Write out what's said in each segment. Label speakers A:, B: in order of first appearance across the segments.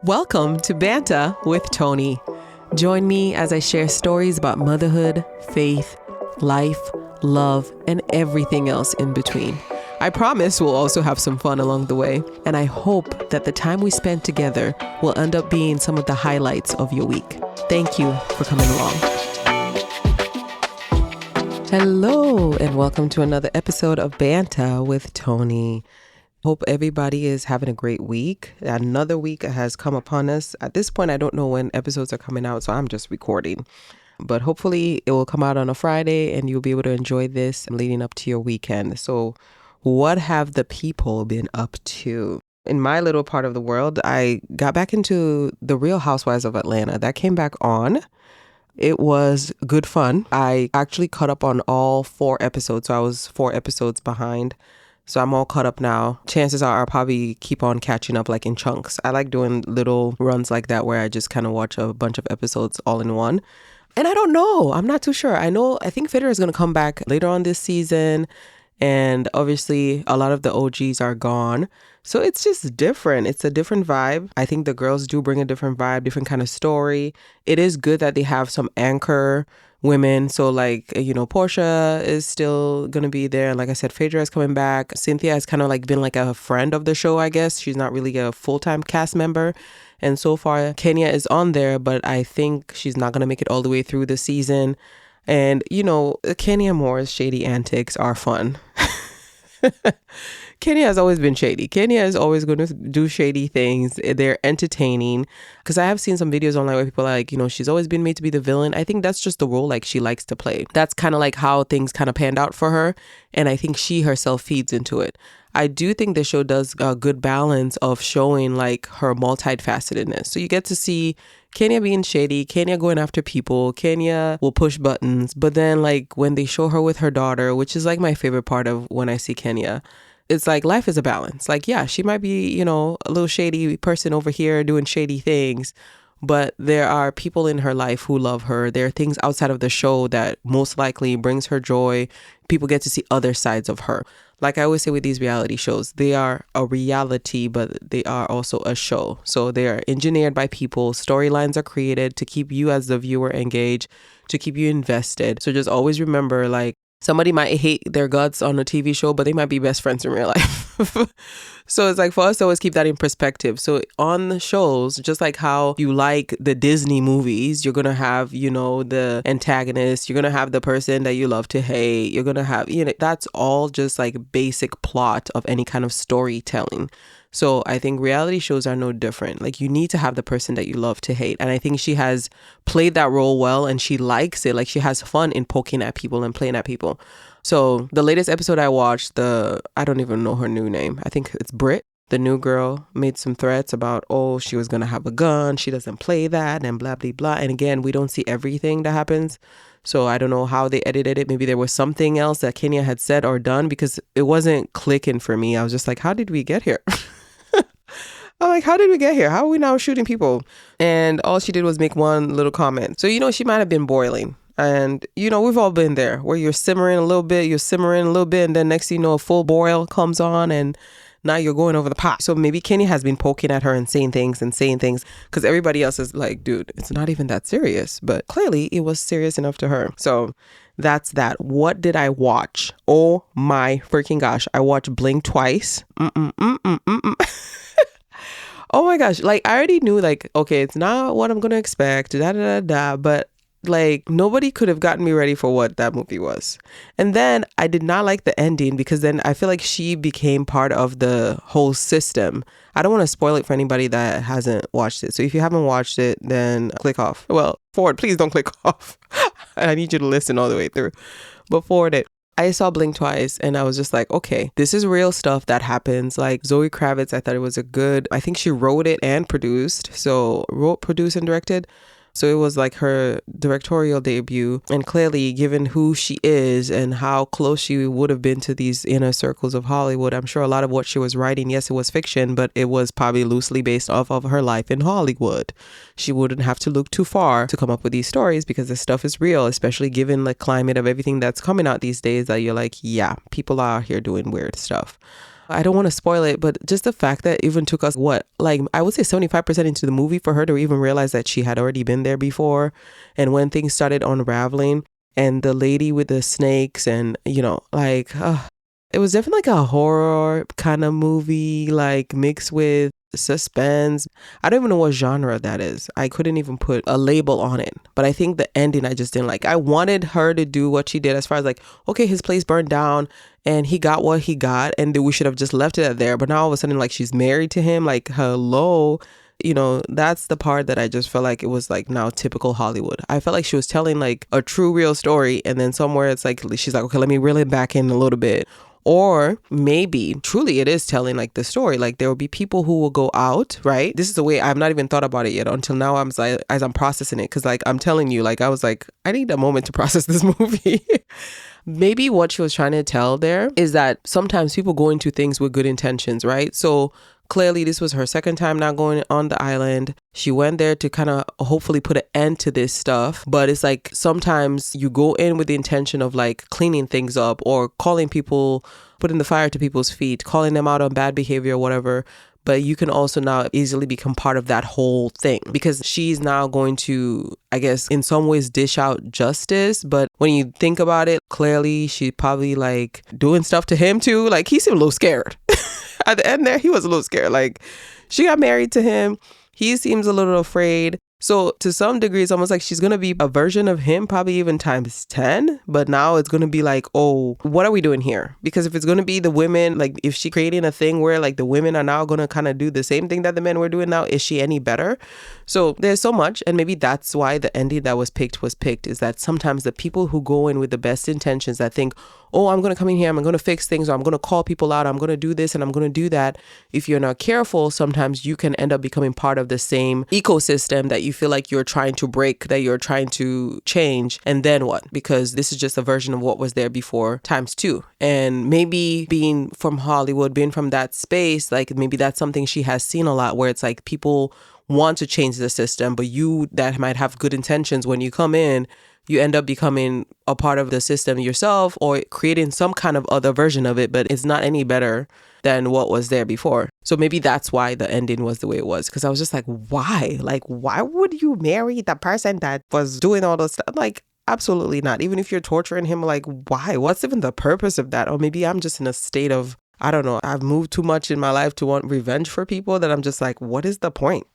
A: Welcome to Banta with Toni. Join me as I share stories about motherhood, faith, life, love, and everything else in between. I promise we'll also have some fun along the way, and I hope that the time we spend together will end up being some of the highlights of your week. Thank you for coming along. Hello, and welcome to another episode of Banta with Toni. Hope everybody is having a great week. Another week has come upon us. At this point, I don't know when episodes are coming out, so I'm just recording. But hopefully it will come out on a Friday and you'll be able to enjoy this leading up to your weekend. So what have the people been up to? In my little part of the world, I got back into The Real Housewives of Atlanta. That came back on. It was good fun. I actually caught up on all 4 episodes. So I was 4 episodes behind. So I'm all caught up now. Chances are I'll probably keep on catching up like in chunks. I like doing little runs like that where I just kind of watch a bunch of episodes all in one. And I don't know. I'm not too sure. I think Fitter is going to come back later on this season. And obviously a lot of the OGs are gone. So it's just different. It's a different vibe. I think the girls do bring a different vibe, different kind of story. It is good that they have some anchor women. So Portia is still going to be there. And like I said, Phaedra is coming back. Cynthia has kind of like been like a friend of the show, I guess. She's not really a full-time cast member. And so far, Kenya is on there, but I think she's not going to make it all the way through the season. And, Kenya Moore's shady antics are fun. Kenya has always been shady. Kenya is always going to do shady things. They're entertaining. Because I have seen some videos online where people are like, she's always been made to be the villain. I think that's just the role like she likes to play. That's kind of like how things kind of panned out for her. And I think she herself feeds into it. I do think the show does a good balance of showing like her multifacetedness. So you get to see Kenya being shady, Kenya going after people, Kenya will push buttons. But then like when they show her with her daughter, which is like my favorite part of when I see Kenya, it's like life is a balance. Like, yeah, she might be, a little shady person over here doing shady things, but there are people in her life who love her. There are things outside of the show that most likely brings her joy. People get to see other sides of her. Like I always say with these reality shows, they are a reality, but they are also a show. So they are engineered by people. Storylines are created to keep you as the viewer engaged, to keep you invested. So just always remember, like, somebody might hate their guts on a TV show, but they might be best friends in real life. So it's like for us to always keep that in perspective. So on the shows, just like how you like the Disney movies, you're going to have, the antagonist, you're going to have the person that you love to hate, you're going to have, that's all just like basic plot of any kind of storytelling. So I think reality shows are no different. Like you need to have the person that you love to hate. And I think she has played that role well and she likes it. Like she has fun in poking at people and playing at people. So the latest episode I watched, I don't even know her new name. I think it's Brit. The new girl made some threats about, she was going to have a gun. She doesn't play that and blah, blah, blah. And again, we don't see everything that happens. So I don't know how they edited it. Maybe there was something else that Kenya had said or done because it wasn't clicking for me. I was just like, how did we get here? I'm like, how did we get here? How are we now shooting people? And all she did was make one little comment. So, she might have been boiling. And, we've all been there where you're simmering a little bit, and then next thing you know, a full boil comes on and now you're going over the pot. So maybe Kenya has been poking at her and saying things because everybody else is like, dude, it's not even that serious. But clearly it was serious enough to her. So that's that. What did I watch? Oh my freaking gosh. I watched Blink twice. Oh my gosh. Like I already knew like, okay, it's not what I'm going to expect, but like nobody could have gotten me ready for what that movie was. And then I did not like the ending because then I feel like she became part of the whole system. I don't want to spoil it for anybody that hasn't watched it. So if you haven't watched it, then click off. Well, forward, please don't click off. I need you to listen all the way through. But forward it. I saw Blink twice and I was just like, okay, this is real stuff that happens. Like Zoe Kravitz, I thought it was I think she wrote it and produced. So wrote, produced and directed. So it was like her directorial debut. And clearly, given who she is and how close she would have been to these inner circles of Hollywood, I'm sure a lot of what she was writing, yes, it was fiction, but it was probably loosely based off of her life in Hollywood. She wouldn't have to look too far to come up with these stories because this stuff is real, especially given the climate of everything that's coming out these days that you're like, yeah, people are out here doing weird stuff. I don't want to spoil it, but just the fact that it even took us, what, like I would say 75% into the movie for her to even realize that she had already been there before. And when things started unraveling and the lady with the snakes and, like, it was definitely like a horror kind of movie, like mixed with suspense. I don't even know what genre that is. I couldn't even put a label on it. But I think the ending I just didn't like. I wanted her to do what she did as far as like, okay, his place burned down and he got what he got and we should have just left it at there. But now all of a sudden, like, she's married to him. Like, hello. That's the part that I just felt like it was like now typical Hollywood. I felt like she was telling like a true real story. And then somewhere it's like, she's like, okay, let me reel it back in a little bit. Or maybe truly it is telling like the story. Like there will be people who will go out, right? This is the way I've not even thought about it yet until now. I'm like, as I'm processing it, because like I'm telling you, like I was like, I need a moment to process this movie. Maybe what she was trying to tell there is that sometimes people go into things with good intentions, right? So clearly this was her second time not going on the island. She went there to kind of hopefully put an end to this stuff. But it's like sometimes you go in with the intention of like cleaning things up or calling people, putting the fire to people's feet, calling them out on bad behavior or whatever. But you can also now easily become part of that whole thing because she's now going to, I guess, in some ways dish out justice. But when you think about it, clearly she's probably like doing stuff to him too. Like he seemed a little scared. At the end there, he was a little scared. Like she got married to him. He seems a little afraid. So to some degree, it's almost like she's going to be a version of him, probably even times 10. But now it's going to be like, oh, what are we doing here? Because if it's going to be the women, like if she creating a thing where like the women are now going to kind of do the same thing that the men were doing now, is she any better? So there's so much. And maybe that's why the ending that was picked, is that sometimes the people who go in with the best intentions that think, oh, I'm going to come in here, I'm going to fix things, or I'm going to call people out, I'm going to do this and I'm going to do that. If you're not careful, sometimes you can end up becoming part of the same ecosystem that you feel like you're trying to break, that you're trying to change. And then what? Because this is just a version of what was there before times two. And maybe being from Hollywood, being from that space, like maybe that's something she has seen a lot where it's like people want to change the system, but you that might have good intentions when you come in, you end up becoming a part of the system yourself or creating some kind of other version of it, but it's not any better than what was there before. So maybe that's why the ending was the way it was. Because I was just like, why? Like, why would you marry the person that was doing all those stuff? Like, absolutely not. Even if you're torturing him, like, why? What's even the purpose of that? Or maybe I'm just in a state of, I don't know, I've moved too much in my life to want revenge for people that I'm just like, what is the point?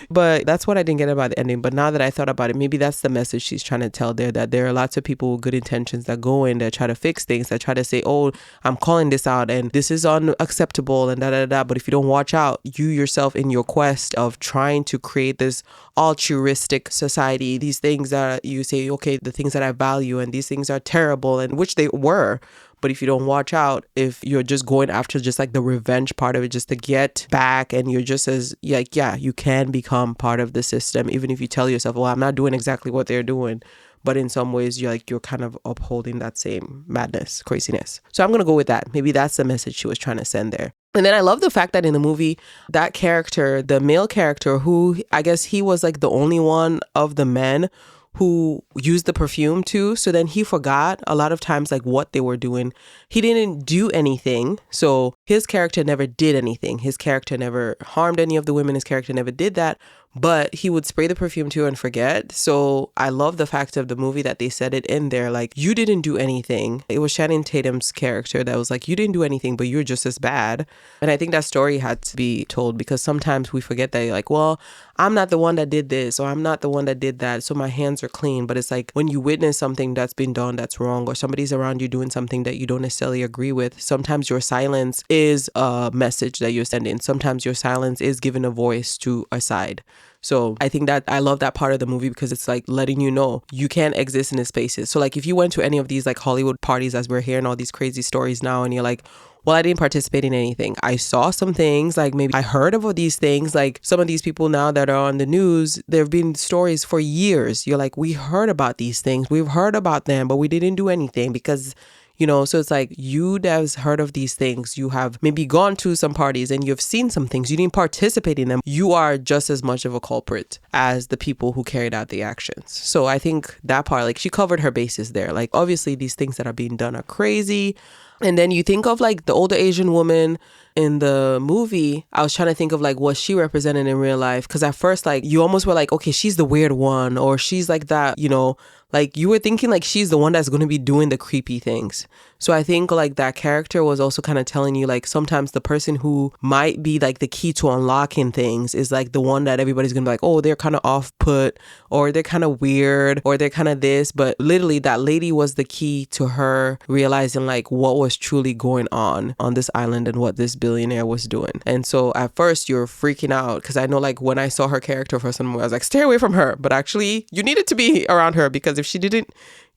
A: But that's what I didn't get about the ending. But now that I thought about it, maybe that's the message she's trying to tell there, that there are lots of people with good intentions that go in, that try to fix things, that try to say, oh, I'm calling this out and this is unacceptable and da. But if you don't watch out, you yourself in your quest of trying to create this altruistic society, these things that you say, okay, the things that I value and these things are terrible, and which they were. But if you don't watch out, if you're just going after just like the revenge part of it, just to get back, and you're just as like, yeah, you can become part of the system, even if you tell yourself, well, I'm not doing exactly what they're doing. But in some ways, you're kind of upholding that same madness, craziness. So I'm going to go with that. Maybe that's the message she was trying to send there. And then I love the fact that in the movie, that character, the male character, who I guess he was like the only one of the men who used the perfume too. So then he forgot a lot of times like what they were doing. He didn't do anything. So his character never did anything. His character never harmed any of the women. His character never did that. But he would spray the perfume too and forget. So I love the fact of the movie that they said it in there. Like, you didn't do anything. It was Channing Tatum's character that was like, you didn't do anything, but you're just as bad. And I think that story had to be told because sometimes we forget that, like, well, I'm not the one that did this or I'm not the one that did that, so my hands are clean. But it's like when you witness something that's been done that's wrong, or somebody's around you doing something that you don't necessarily agree with, sometimes your silence is a message that you're sending. Sometimes your silence is giving a voice to a side. So I think that I love that part of the movie because it's like letting you know you can't exist in these spaces. So like if you went to any of these like Hollywood parties, as we're hearing all these crazy stories now, and you're like, well, I didn't participate in anything. I saw some things, like maybe I heard of these things, like some of these people now that are on the news, there have been stories for years. You're like, we heard about these things. We've heard about them, but we didn't do anything because, you know, so it's like you that has heard of these things, you have maybe gone to some parties and you've seen some things, you didn't participate in them. You are just as much of a culprit as the people who carried out the actions. So I think that part, like she covered her bases there. Like obviously these things that are being done are crazy. And then you think of like the older Asian woman in the movie. I was trying to think of like what she represented in real life. Because at first, like, you almost were like, okay, she's the weird one, or she's like that, you know, like you were thinking like she's the one that's going to be doing the creepy things. So I think like that character was also kind of telling you like sometimes the person who might be like the key to unlocking things is like the one that everybody's going to be like, oh, they're kind of off put, or they're kind of weird, or they're kind of this. But literally that lady was the key to her realizing like what was truly going on this island and what this billionaire was doing. And so at first you're freaking out, because I know like when I saw her character for some, I was like, stay away from her. But actually you needed to be around her, because if she didn't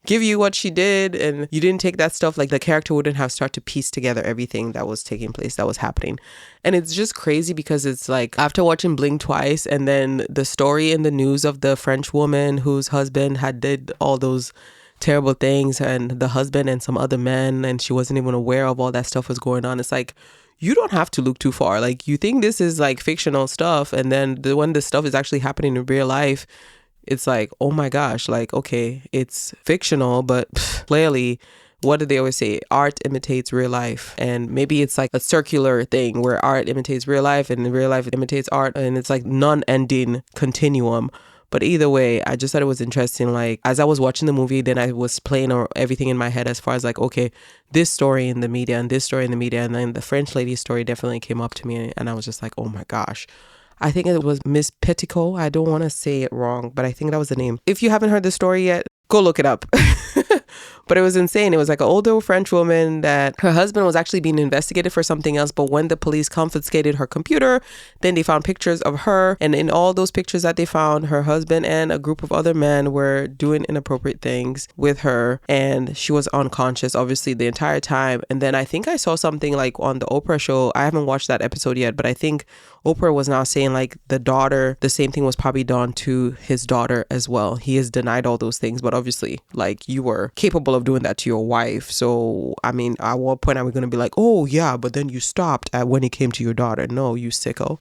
A: give you what she did and you didn't take that stuff, like the character wouldn't have started to piece together everything that was taking place, that was happening. And it's just crazy because it's like after watching Blink twice, and then the story in the news of the French woman whose husband had did all those terrible things, and the husband and some other men, and she wasn't even aware of all that stuff was going on. It's like, you don't have to look too far. Like, you think this is like fictional stuff, and then when this stuff is actually happening in real life, it's like, oh my gosh, like, okay, it's fictional, but clearly, what do they always say? Art imitates real life. And maybe it's like a circular thing where art imitates real life and real life imitates art, and it's like non-ending continuum. But either way, I just thought it was interesting. Like, as I was watching the movie, then I was playing everything in my head as far as like, okay, this story in the media and this story in the media. And then the French lady story definitely came up to me, and I was just like, oh my gosh. I think it was Miss Petticoat. I don't want to say it wrong, but I think that was the name. If you haven't heard the story yet, go look it up. But it was insane. It was like an older French woman that her husband was actually being investigated for something else. But when the police confiscated her computer, then they found pictures of her. And in all those pictures that they found, her husband and a group of other men were doing inappropriate things with her. And she was unconscious, obviously, the entire time. And then I think I saw something like on the Oprah show. I haven't watched that episode yet, but I think Oprah was now saying like the daughter, the same thing was probably done to his daughter as well. He has denied all those things, but obviously like you were capable of doing that to your wife. So, I mean, at what point are we going to be like, oh yeah, but then you stopped at when it came to your daughter? No, you sicko.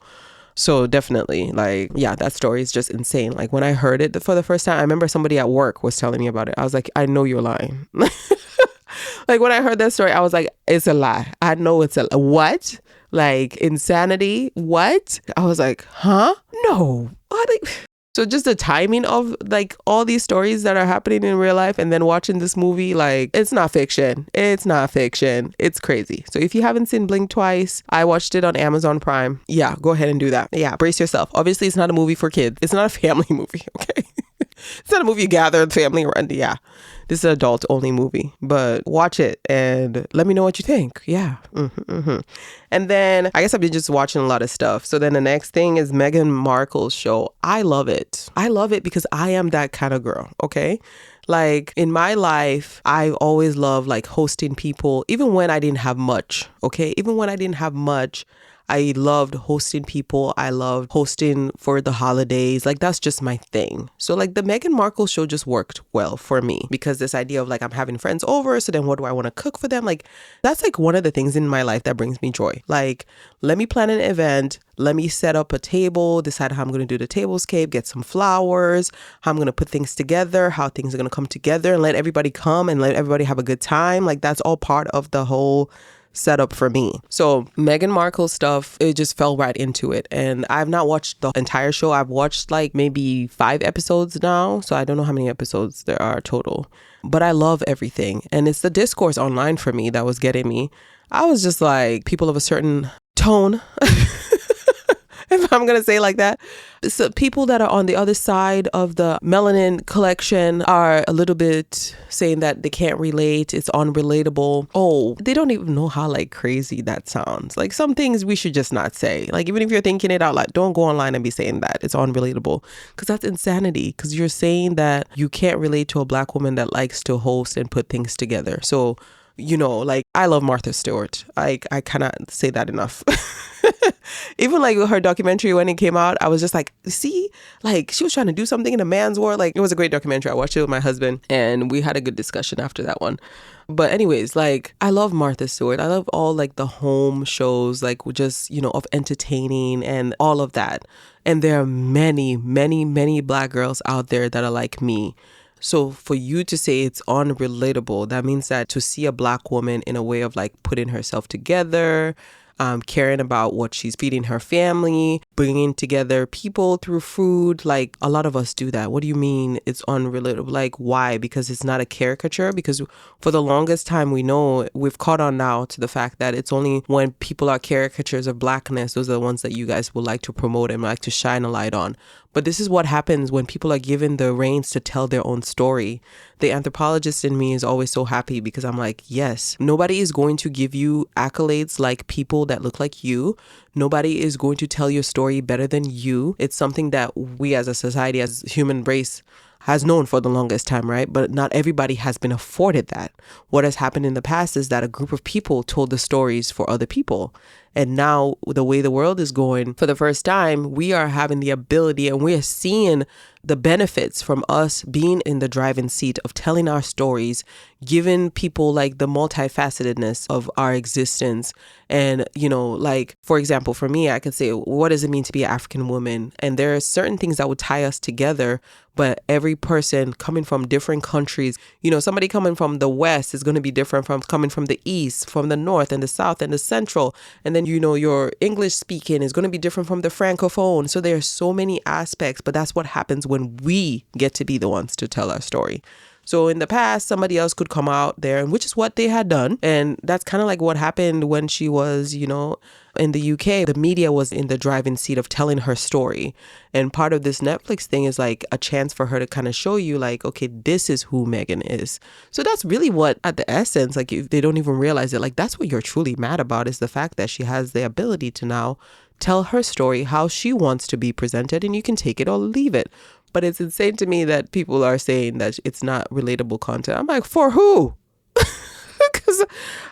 A: So definitely, like, yeah, that story is just insane. Like when I heard it for the first time, I remember somebody at work was telling me about it. I was like, I know you're lying. Like when I heard that story, I was like, it's a lie. I know it's a what? Like insanity? What? I was like, huh? No. What? So just the timing of like all these stories that are happening in real life, and then watching this movie, like, it's not fiction. It's not fiction. It's crazy. So if you haven't seen Blink twice, I watched it on Amazon Prime. Yeah, go ahead and do that. Yeah, brace yourself. Obviously, it's not a movie for kids. It's not a family movie, okay? It's not a movie you gather the family around. Yeah, this is an adult only movie, but watch it and let me know what you think. Yeah. And then I guess I've been just watching a lot of stuff. So then the next thing is Meghan Markle's show. I love it. I love it because I am that kind of girl. Okay. Like in my life, I always loved like hosting people, even when I didn't have much. Okay. Even when I didn't have much, I loved hosting people. I loved hosting for the holidays. Like that's just my thing. So like the Meghan Markle show just worked well for me, because this idea of like I'm having friends over. So then what do I want to cook for them? Like that's like one of the things in my life that brings me joy. Like let me plan an event. Let me set up a table, decide how I'm going to do the tablescape, get some flowers, how I'm going to put things together, how things are going to come together, and let everybody come and let everybody have a good time. Like that's all part of the whole setup for me. So Meghan Markle stuff, it just fell right into it. And I've not watched the entire show. I've watched like maybe 5 episodes now. So I don't know how many episodes there are total. But I love everything. And it's the discourse online for me that was getting me. I was just like, people of a certain tone, if I'm going to say like that. So people that are on the other side of the melanin collection are a little bit saying that they can't relate. It's unrelatable. Oh, they don't even know how like crazy that sounds. Like some things we should just not say. Like even if you're thinking it out loud, don't go online and be saying that. It's unrelatable, because that's insanity. Because you're saying that you can't relate to a Black woman that likes to host and put things together. So, you know, like I love Martha Stewart. I cannot say that enough. Even like her documentary, when it came out, I was just like, see, like she was trying to do something in a man's world. Like it was a great documentary. I watched it with my husband and we had a good discussion after that one. But anyways, like I love Martha Stewart. I love all like the home shows, like just, you know, of entertaining and all of that. And there are many, many, many Black girls out there that are like me. So for you to say it's unrelatable, that means that to see a Black woman in a way of like putting herself together, caring about what she's feeding her family, bringing together people through food. Like a lot of us do that. What do you mean it's unrelatable? Like why? Because it's not a caricature? Because for the longest time we know, we've caught on now to the fact that it's only when people are caricatures of Blackness, those are the ones that you guys would like to promote and like to shine a light on. But this is what happens when people are given the reins to tell their own story. The anthropologist in me is always so happy because I'm like, yes, nobody is going to give you accolades like people that look like you. Nobody is going to tell your story better than you. It's something that we as a society, as human race, has known for the longest time, right? But not everybody has been afforded that. What has happened in the past is that a group of people told the stories for other people. And now the way the world is going, for the first time, we are having the ability and we are seeing the benefits from us being in the driving seat of telling our stories, giving people like the multifacetedness of our existence. And, you know, like, for example, for me, I could say, what does it mean to be an African woman? And there are certain things that would tie us together. But every person coming from different countries, you know, somebody coming from the West is going to be different from coming from the East, from the North and the South and the Central. And then, you know, your English speaking is going to be different from the Francophone. So there are so many aspects, but that's what happens when we get to be the ones to tell our story. So in the past, somebody else could come out there, and which is what they had done. And that's kind of like what happened when she was, you know, in the UK. The media was in the driving seat of telling her story. And part of this Netflix thing is like a chance for her to kind of show you like, okay, this is who Meghan is. So that's really what, at the essence, like if they don't even realize it, like that's what you're truly mad about, is the fact that she has the ability to now tell her story how she wants to be presented, and you can take it or leave it. But it's insane to me that people are saying that it's not relatable content. I'm like, for who? Because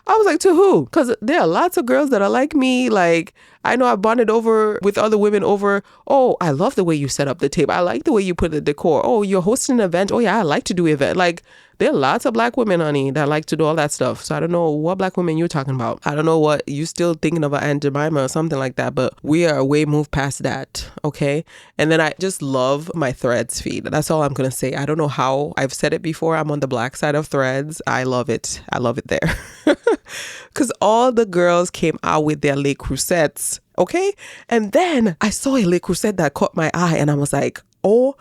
A: I was like, to who? Because there are lots of girls that are like me. Like, I know I bonded over with other women over, oh, I love the way you set up the table. I like the way you put the decor. Oh, you're hosting an event. Oh, yeah, I like to do event. Like, there are lots of Black women, honey, that like to do all that stuff. So I don't know what Black women you're talking about. I don't know what you still thinking of, Aunt Jemima or something like that. But we are way moved past that. Okay. And then I just love my Threads feed. That's all I'm going to say. I don't know how. I've said it before. I'm on the Black side of Threads. I love it. I love it there. Because all the girls came out with their Le Cruzettes. Okay. And then I saw a Le Cruzette that caught my eye and I was like, oh,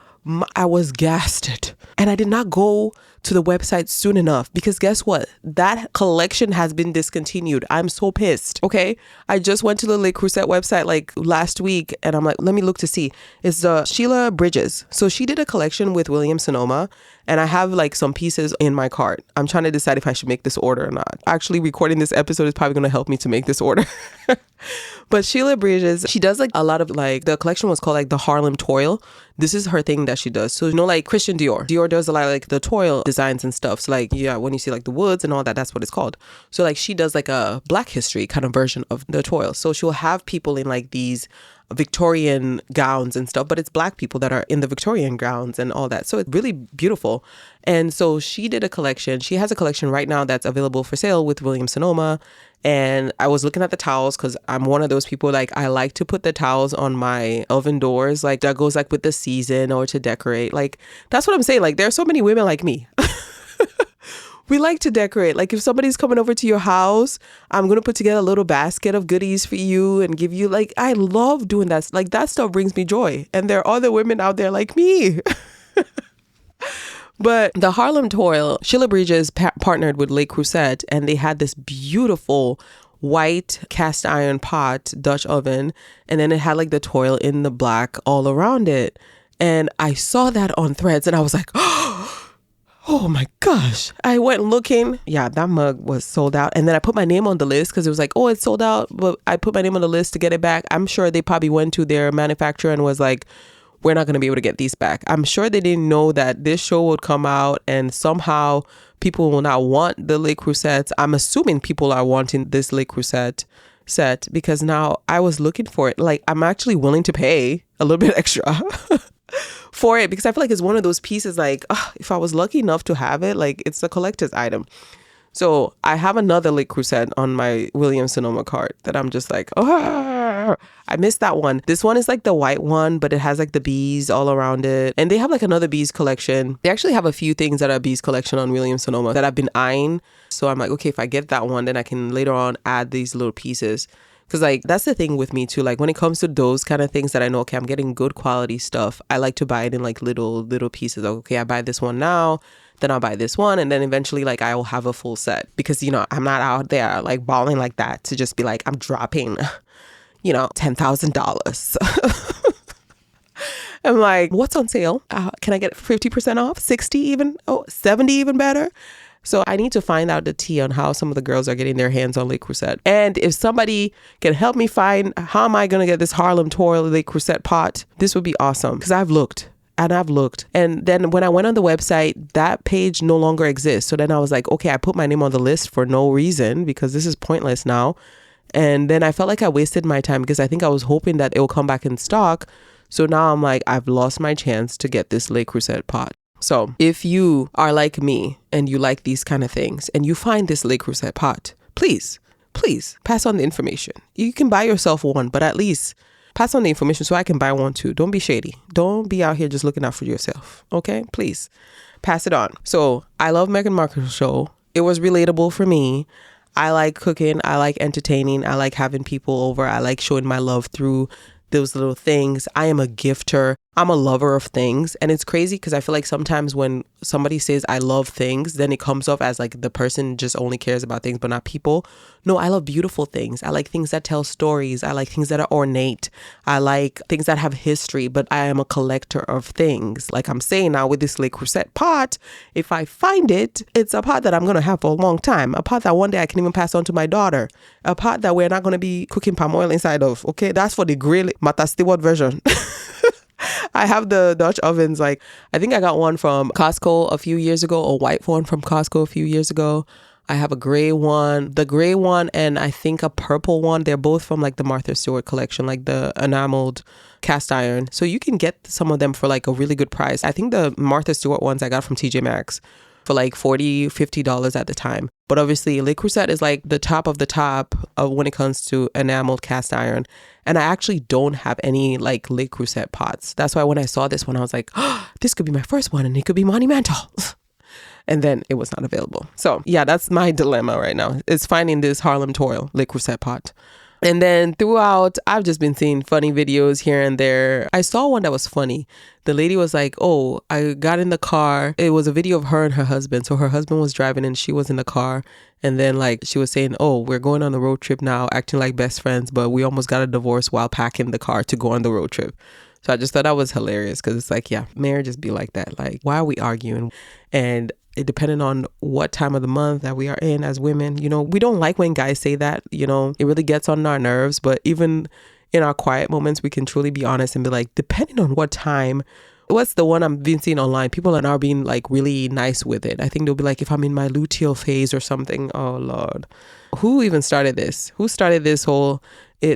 A: I was gassed. And I did not go to the website soon enough because guess what? That collection has been discontinued. I'm so pissed. Okay. I just went to the Le Creuset website like last week and I'm like, let me look to see. It's Sheila Bridges. So she did a collection with Williams-Sonoma and I have like some pieces in my cart. I'm trying to decide if I should make this order or not. Actually, recording this episode is probably going to help me to make this order. But Sheila Bridges, she does like a lot of like, the collection was called like the Harlem Toil. This is her thing that she does. So, you know, like Christian Dior. Dior does a lot of like the toil designs and stuff. So like, yeah, when you see like the woods and all that, that's what it's called. So like she does like a Black history kind of version of the toil. So she'll have people in like these Victorian gowns and stuff, but it's Black people that are in the Victorian gowns and all that. So it's really beautiful. And so she did a collection. She has a collection right now that's available for sale with Williams-Sonoma. And I was looking at the towels because I'm one of those people, like I like to put the towels on my oven doors, like that goes like with the season or to decorate. Like that's what I'm saying. Like there are so many women like me. We like to decorate. Like if somebody's coming over to your house, I'm going to put together a little basket of goodies for you and give you, like, I love doing that. Like that stuff brings me joy. And there are other women out there like me. But the Harlem Toil, Sheila Bridges partnered with Le Creuset and they had this beautiful white cast iron pot Dutch oven. And then it had like the toil in the Black all around it. And I saw that on Threads and I was like, oh my gosh. I went looking. Yeah, that mug was sold out. And then I put my name on the list because it was like, oh, it's sold out. But I put my name on the list to get it back. I'm sure they probably went to their manufacturer and was like, we're not going to be able to get these back. I'm sure they didn't know that this show would come out and somehow people will not want the Le Creuset. I'm assuming people are wanting this Le Creuset set because now I was looking for it. Like I'm actually willing to pay a little bit extra for it because I feel like it's one of those pieces like, if I was lucky enough to have it, like it's a collector's item. So I have another Le Creuset on my Williams-Sonoma cart that I'm just like, I missed that one. This one is like the white one, but it has like the bees all around it. And they have like another bees collection. They actually have a few things that are bees collection on Williams-Sonoma that I've been eyeing. So I'm like, okay, if I get that one, then I can later on add these little pieces. Because like that's the thing with me too. Like when it comes to those kind of things that I know, okay, I'm getting good quality stuff. I like to buy it in like little pieces. Like, okay, I buy this one now, then I'll buy this one, and then eventually like I will have a full set. Because I'm not out there like balling like that to just be like I'm dropping, $10,000. I'm like, what's on sale? Can I get 50% off? 60 even? Oh, 70 even better? So I need to find out the tea on how some of the girls are getting their hands on Le Creuset. And if somebody can help me find how am I going to get this Harlem Toil Le Creuset pot, this would be awesome. Because I've looked. And then when I went on the website, that page no longer exists. So then I was like, okay, I put my name on the list for no reason because this is pointless now. And then I felt like I wasted my time because I think I was hoping that it will come back in stock. So now I'm like, I've lost my chance to get this Le Creuset pot. So if you are like me and you like these kind of things and you find this Le Creuset pot, please pass on the information. You can buy yourself one, but at least pass on the information so I can buy one too. Don't be shady. Don't be out here just looking out for yourself. Okay? Please pass it on. So I love Meghan Markle's show. It was relatable for me. I like cooking. I like entertaining. I like having people over. I like showing my love through those little things. I am a gifter. I'm a lover of things. And it's crazy because I feel like sometimes when somebody says I love things, then it comes off as like the person just only cares about things, but not people. No, I love beautiful things. I like things that tell stories. I like things that are ornate. I like things that have history, but I am a collector of things. Like I'm saying now with this Le Creuset pot, if I find it, it's a pot that I'm going to have for a long time. A pot that one day I can even pass on to my daughter. A pot that we're not going to be cooking palm oil inside of. Okay, that's for the grill Mata Stewart version. I have the Dutch ovens. Like I think I got one from Costco a few years ago, a white one from Costco a few years ago. I have a gray one, and I think a purple one. They're both from like the Martha Stewart collection, like the enameled cast iron. So you can get some of them for like a really good price. I think the Martha Stewart ones I got from TJ Maxx for like $40, $50 at the time. But obviously Le Creuset is like the top of the top of when it comes to enameled cast iron. And I actually don't have any like Le Creuset pots. That's why when I saw this one, I was like, oh, this could be my first one and it could be monumental. And then it was not available. So yeah, that's my dilemma right now. Is finding this Harlem Toil Le Creuset pot. And then throughout, I've just been seeing funny videos here and there. I saw one that was funny. The lady was like, oh, I got in the car. It was a video of her and her husband. So her husband was driving and she was in the car. And then like she was saying, oh, we're going on the road trip now, acting like best friends. But we almost got a divorce while packing the car to go on the road trip. So I just thought that was hilarious because it's like, yeah, marriages be like that. Like, why are we arguing? And it depending on what time of the month that we are in as women, we don't like when guys say that, it really gets on our nerves. But even in our quiet moments, we can truly be honest and be like, depending on what time. What's the one I've been seeing online? People are now being like really nice with it. I think they'll be like, if I'm in my luteal phase or something. Oh, Lord. Who even started this? Who started this whole,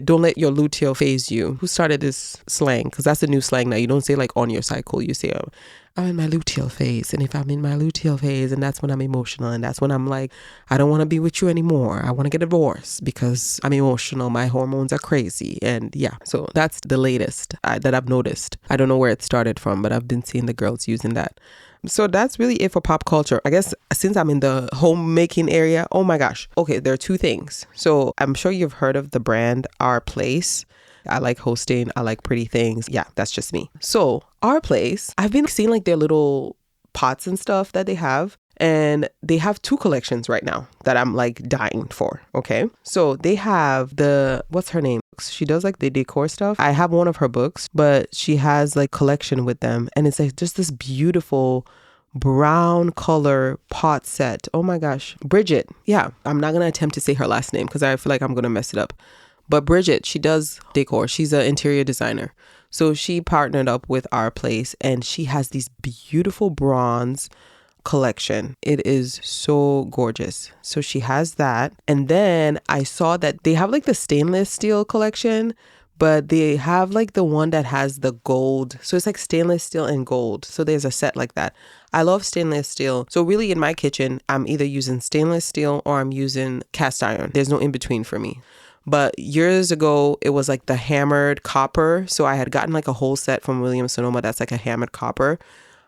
A: don't let your luteal phase you? Who started this slang? Because that's the new slang now. You don't say like on your cycle. You say, oh, I'm in my luteal phase. And if I'm in my luteal phase, and that's when I'm emotional. And that's when I'm like, I don't want to be with you anymore. I want to get a divorce because I'm emotional. My hormones are crazy. And yeah, so that's the latest that I've noticed. I don't know where it started from, but I've been seeing the girls using that. So that's really it for pop culture. I guess since I'm in the homemaking area, oh my gosh. Okay, there are two things. So I'm sure you've heard of the brand Our Place. I like hosting. I like pretty things. Yeah, that's just me. So Our Place, I've been seeing like their little pots and stuff that they have. And they have two collections right now that I'm like dying for. Okay. So they have what's her name? She does like the decor stuff. I have one of her books, but she has like collection with them. And it's like just this beautiful brown color pot set. Oh my gosh. Bridget. Yeah. I'm not going to attempt to say her last name because I feel like I'm going to mess it up. But Bridget, she does decor. She's an interior designer. So she partnered up with Our Place and she has these beautiful bronze collection. It is so gorgeous. So she has that. And then I saw that they have like the stainless steel collection, but they have like the one that has the gold. So it's like stainless steel and gold. So there's a set like that. I love stainless steel. So really in my kitchen, I'm either using stainless steel or I'm using cast iron. There's no in between for me. But years ago, it was like the hammered copper. So I had gotten like a whole set from Williams Sonoma that's like a hammered copper.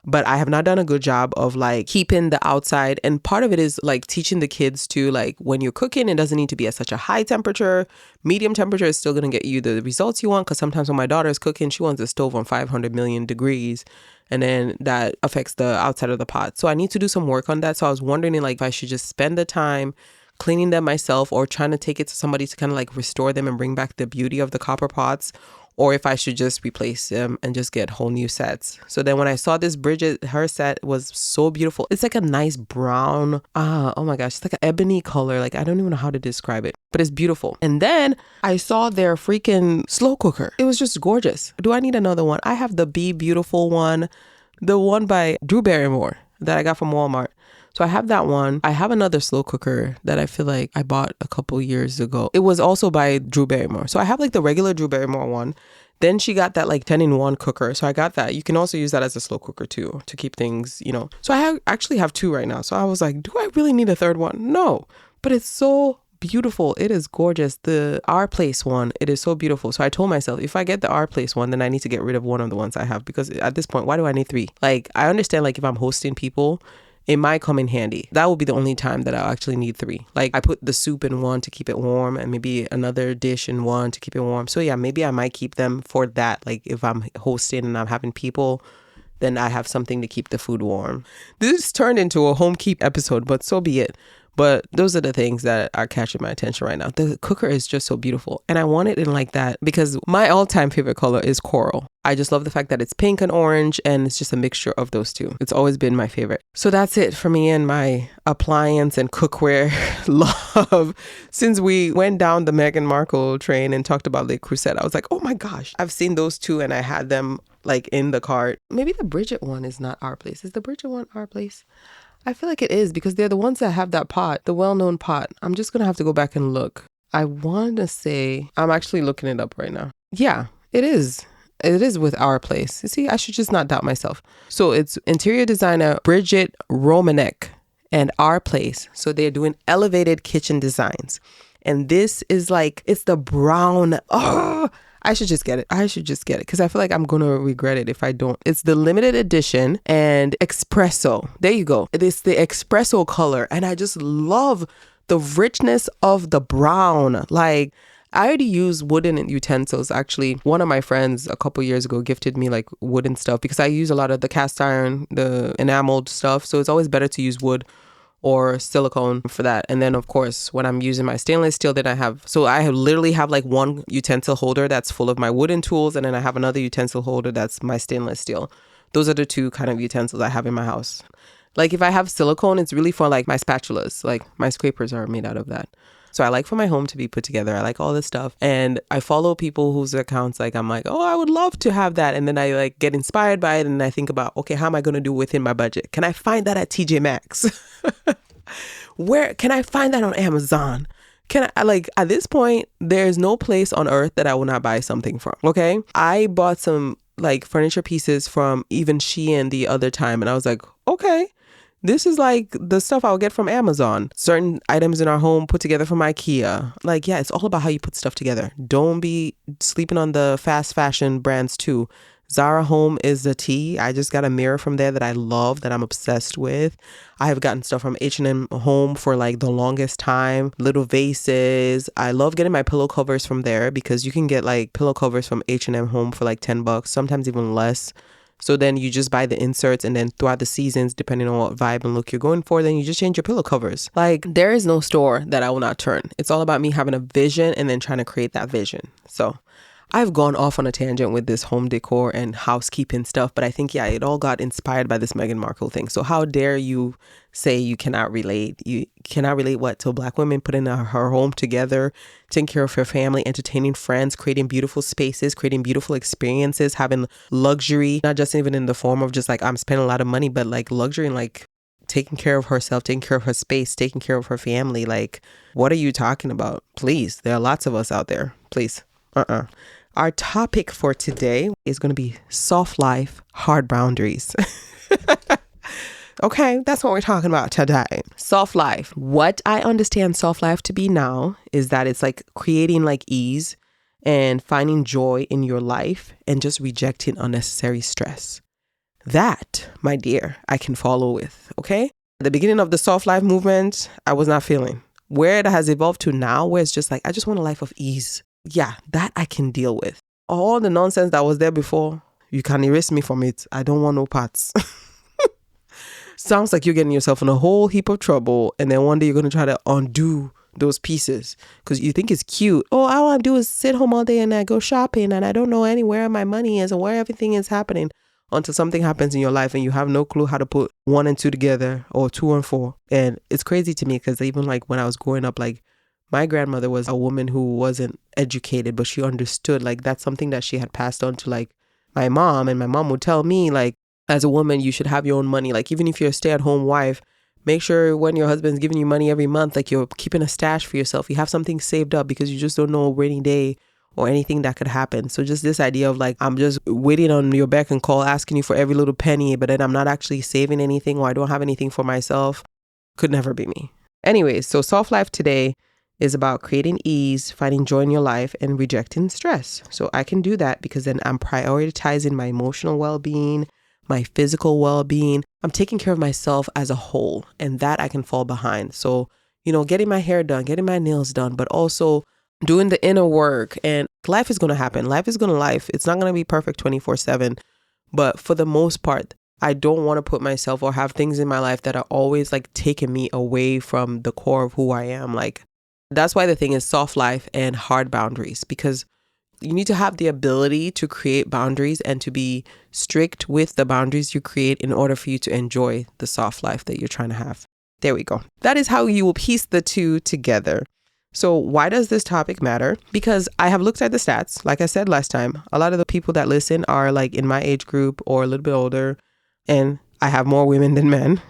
A: But I have not done a good job of like keeping the outside. And part of it is like teaching the kids to like when you're cooking, it doesn't need to be at such a high temperature. Medium temperature is still going to get you the results you want. Because sometimes when my daughter is cooking, she wants the stove on 500 million degrees. And then that affects the outside of the pot. So I need to do some work on that. So I was wondering like if I should just spend the time cleaning them myself or trying to take it to somebody to kind of like restore them and bring back the beauty of the copper pots, or if I should just replace them and just get whole new sets. So then when I saw this Bridget, her set was so beautiful. It's like a nice brown, oh my gosh, it's like an ebony color. Like I don't even know how to describe it, but it's beautiful. And then I saw their freaking slow cooker. It was just gorgeous. Do I need another one? I have the Be Beautiful one, the one by Drew Barrymore that I got from Walmart. So I have that one. I have another slow cooker that I feel like I bought a couple years ago. It was also by Drew Barrymore. So I have like the regular Drew Barrymore one. Then she got that like 10-in-1 cooker. So I got that. You can also use that as a slow cooker too to keep things, you know. So I actually have two right now. So I was like, do I really need a third one? No, but it's so beautiful. It is gorgeous. The Our Place one, it is so beautiful. So I told myself, if I get the Our Place one, then I need to get rid of one of the ones I have, because at this point, why do I need three? Like I understand like if I'm hosting people, it might come in handy. That will be the only time that I'll actually need three. Like I put the soup in one to keep it warm and maybe another dish in one to keep it warm. So yeah, maybe I might keep them for that. Like if I'm hosting and I'm having people, then I have something to keep the food warm. This turned into a home keep episode, but so be it. But those are the things that are catching my attention right now. The cooker is just so beautiful. And I want it in like that because my all-time favorite color is coral. I just love the fact that it's pink and orange and it's just a mixture of those two. It's always been my favorite. So that's it for me and my appliance and cookware love. Since we went down the Meghan Markle train and talked about Le Creuset, I was like, oh my gosh, I've seen those two and I had them like in the cart. Maybe the Bridget one is not Our Place. Is the Bridget one Our Place? I feel like it is because they're the ones that have that pot, the well-known pot. I'm just going to have to go back and look. I want to say, I'm actually looking it up right now. Yeah, it is. It is with Our Place. You see, I should just not doubt myself. So it's interior designer Bridget Romanek and Our Place. So they're doing elevated kitchen designs. And this is like, it's the brown. Oh, I should just get it. Because I feel like I'm going to regret it if I don't. It's the limited edition and espresso. There you go. It is the espresso color. And I just love the richness of the brown. Like, I already use wooden utensils. Actually, one of my friends a couple years ago gifted me like wooden stuff because I use a lot of the cast iron, the enameled stuff. So it's always better to use wood or silicone for that. And then of course, when I'm using my stainless steel, then I literally have like one utensil holder that's full of my wooden tools. And then I have another utensil holder that's my stainless steel. Those are the two kind of utensils I have in my house. Like if I have silicone, it's really for like my spatulas, like my scrapers are made out of that. So I like for my home to be put together. I like all this stuff. And I follow people whose accounts, like, I'm like, oh, I would love to have that. And then I like get inspired by it. And I think about, okay, how am I going to do within my budget? Can I find that at TJ Maxx? Where can I find that on Amazon? Can I, like, at this point, there's no place on earth that I will not buy something from. Okay. I bought some like furniture pieces from even Shein the other time. And I was like, okay. This is like the stuff I'll get from Amazon. Certain items in our home put together from IKEA. Like, yeah, it's all about how you put stuff together. Don't be sleeping on the fast fashion brands too. Zara Home is the tea. I just got a mirror from there that I love, that I'm obsessed with. I have gotten stuff from H&M Home for like the longest time. Little vases. I love getting my pillow covers from there because you can get like pillow covers from H&M Home for like $10, sometimes even less. So then you just buy the inserts and then throughout the seasons, depending on what vibe and look you're going for, then you just change your pillow covers. Like there is no store that I will not turn. It's all about me having a vision and then trying to create that vision. So I've gone off on a tangent with this home decor and housekeeping stuff, but I think, yeah, it all got inspired by this Meghan Markle thing. So how dare you say you cannot relate? You cannot relate what to a Black woman putting her home together, taking care of her family, entertaining friends, creating beautiful spaces, creating beautiful experiences, having luxury, not just even in the form of just like I'm spending a lot of money, but like luxury and like taking care of herself, taking care of her space, taking care of her family. Like, what are you talking about? Please, there are lots of us out there. Please. Our topic for today is going to be soft life, hard boundaries. Okay, that's what we're talking about today. Soft life. What I understand soft life to be now is that it's like creating like ease and finding joy in your life and just rejecting unnecessary stress. That, my dear, I can follow with, okay? At the beginning of the soft life movement, I was not feeling. Where it has evolved to now, where it's just like, I just want a life of ease. Yeah, that I can deal with. All the nonsense that was there before, you can erase me from it. I don't want no parts. Sounds like you're getting yourself in a whole heap of trouble, and then one day you're going to try to undo those pieces because you think it's cute. Oh, all I do is sit home all day and I go shopping and I don't know anywhere my money is and where everything is happening until something happens in your life and you have no clue how to put 1 and 2 together or 2 and 4. And it's crazy to me because even like when I was growing up, like my grandmother was a woman who wasn't educated, but she understood like that's something that she had passed on to like my mom, and my mom would tell me like, as a woman, you should have your own money. Like, even if you're a stay-at-home wife, make sure when your husband's giving you money every month, like you're keeping a stash for yourself. You have something saved up because you just don't know a rainy day or anything that could happen. So just this idea of like, I'm just waiting on your beck and call, asking you for every little penny, but then I'm not actually saving anything or I don't have anything for myself, could never be me. Anyways, so soft life today is about creating ease, finding joy in your life, and rejecting stress. So I can do that because then I'm prioritizing my emotional well-being, my physical well-being. I'm taking care of myself as a whole, and that I can fall behind. So, getting my hair done, getting my nails done, but also doing the inner work. And life is going to happen. Life is going to life. It's not going to be perfect 24/7. But for the most part, I don't want to put myself or have things in my life that are always like taking me away from the core of who I am. Like, that's why the thing is soft life and hard boundaries, because you need to have the ability to create boundaries and to be strict with the boundaries you create in order for you to enjoy the soft life that you're trying to have. There we go. That is how you will piece the two together. So why does this topic matter? Because I have looked at the stats. Like I said last time, a lot of the people that listen are like in my age group or a little bit older, and I have more women than men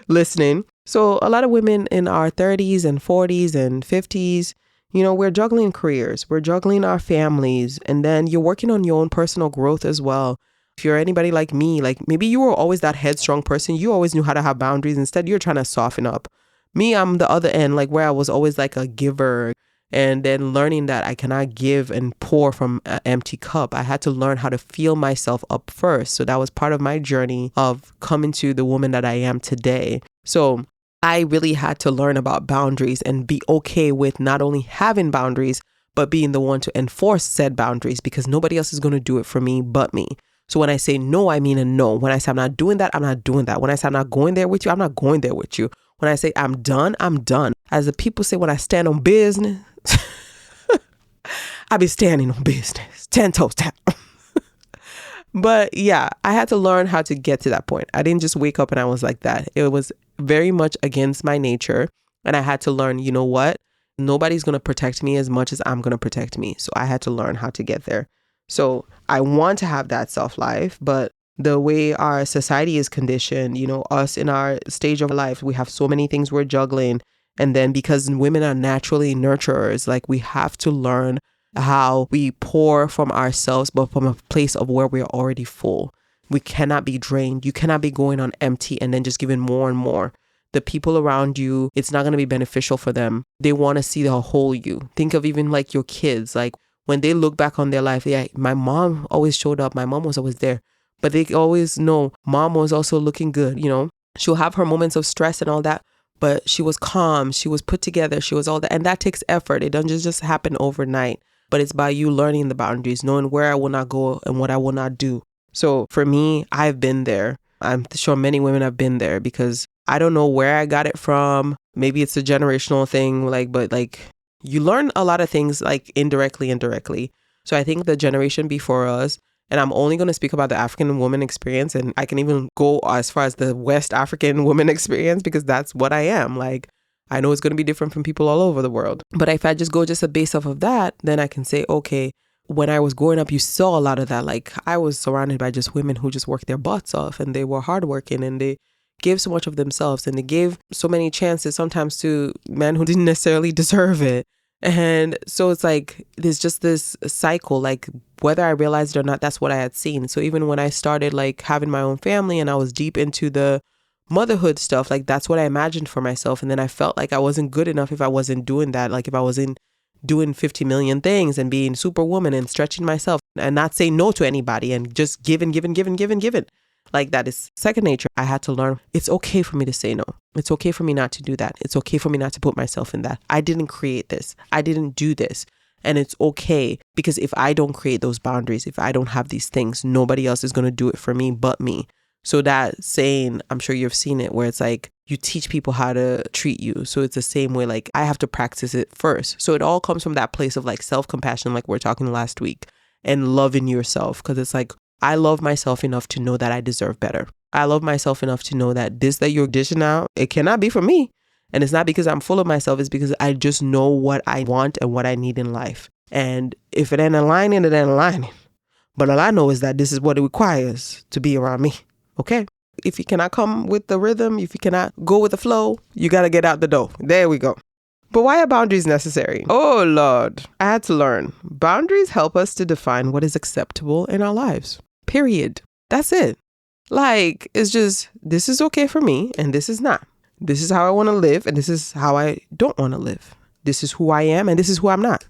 A: listening. So a lot of women in our 30s and 40s and 50s, we're juggling careers, we're juggling our families, and then you're working on your own personal growth as well. If you're anybody like me, like maybe you were always that headstrong person, you always knew how to have boundaries. Instead, you're trying to soften up. Me, I'm the other end, like where I was always like a giver, and then learning that I cannot give and pour from an empty cup. I had to learn how to fill myself up first. So that was part of my journey of coming to the woman that I am today. So I really had to learn about boundaries and be okay with not only having boundaries, but being the one to enforce said boundaries, because nobody else is going to do it for me but me. So when I say no, I mean a no. When I say I'm not doing that, I'm not doing that. When I say I'm not going there with you, I'm not going there with you. When I say I'm done, I'm done. As the people say, when I stand on business, I be standing on business, 10 toes down. But yeah, I had to learn how to get to that point. I didn't just wake up and I was like that. It was very much against my nature. And I had to learn, you know what? Nobody's going to protect me as much as I'm going to protect me. So I had to learn how to get there. So I want to have that soft life, but the way our society is conditioned, us in our stage of life, we have so many things we're juggling. And then because women are naturally nurturers, like we have to learn how we pour from ourselves, but from a place of where we're already full. We cannot be drained. You cannot be going on empty and then just giving more and more. The people around you, it's not going to be beneficial for them. They want to see the whole you. Think of even like your kids, like when they look back on their life, yeah, my mom always showed up. My mom was always there, but they always know mom was also looking good. She'll have her moments of stress and all that, but she was calm. She was put together. She was all that. And that takes effort. It doesn't just happen overnight. But it's by you learning the boundaries, knowing where I will not go and what I will not do. So for me, I've been there. I'm sure many women have been there because I don't know where I got it from. Maybe it's a generational thing, but you learn a lot of things like indirectly. So I think the generation before us, and I'm only going to speak about the African woman experience, and I can even go as far as the West African woman experience because that's what I am. Like, I know it's going to be different from people all over the world. But if I just go just a base off of that, then I can say, okay, when I was growing up, you saw a lot of that. Like I was surrounded by just women who just worked their butts off and they were hardworking and they gave so much of themselves and they gave so many chances sometimes to men who didn't necessarily deserve it. And so it's like, there's just this cycle, like whether I realized it or not, that's what I had seen. So even when I started like having my own family and I was deep into the motherhood stuff, like that's what I imagined for myself. And then I felt like I wasn't good enough if I wasn't doing that. Like if I wasn't doing 50 million things and being superwoman and stretching myself and not saying no to anybody and just giving. Like that is second nature. I had to learn it's okay for me to say no. It's okay for me not to do that. It's okay for me not to put myself in that. I didn't create this. I didn't do this. And it's okay because if I don't create those boundaries, if I don't have these things, nobody else is going to do it for me but me. So that saying, I'm sure you've seen it, where it's like you teach people how to treat you. So it's the same way, like I have to practice it first. So it all comes from that place of like self-compassion, like we were talking last week, and loving yourself. Because it's like, I love myself enough to know that I deserve better. I love myself enough to know that this that you're dishing out, it cannot be for me. And it's not because I'm full of myself. It's because I just know what I want and what I need in life. And if it ain't aligning, it ain't aligning. But all I know is that this is what it requires to be around me. Okay? If you cannot come with the rhythm, if you cannot go with the flow, you got to get out the door. There we go. But why are boundaries necessary? Oh, Lord. I had to learn. Boundaries help us to define what is acceptable in our lives. Period. That's it. Like, it's just, this is okay for me and this is not. This is how I want to live and this is how I don't want to live. This is who I am and this is who I'm not.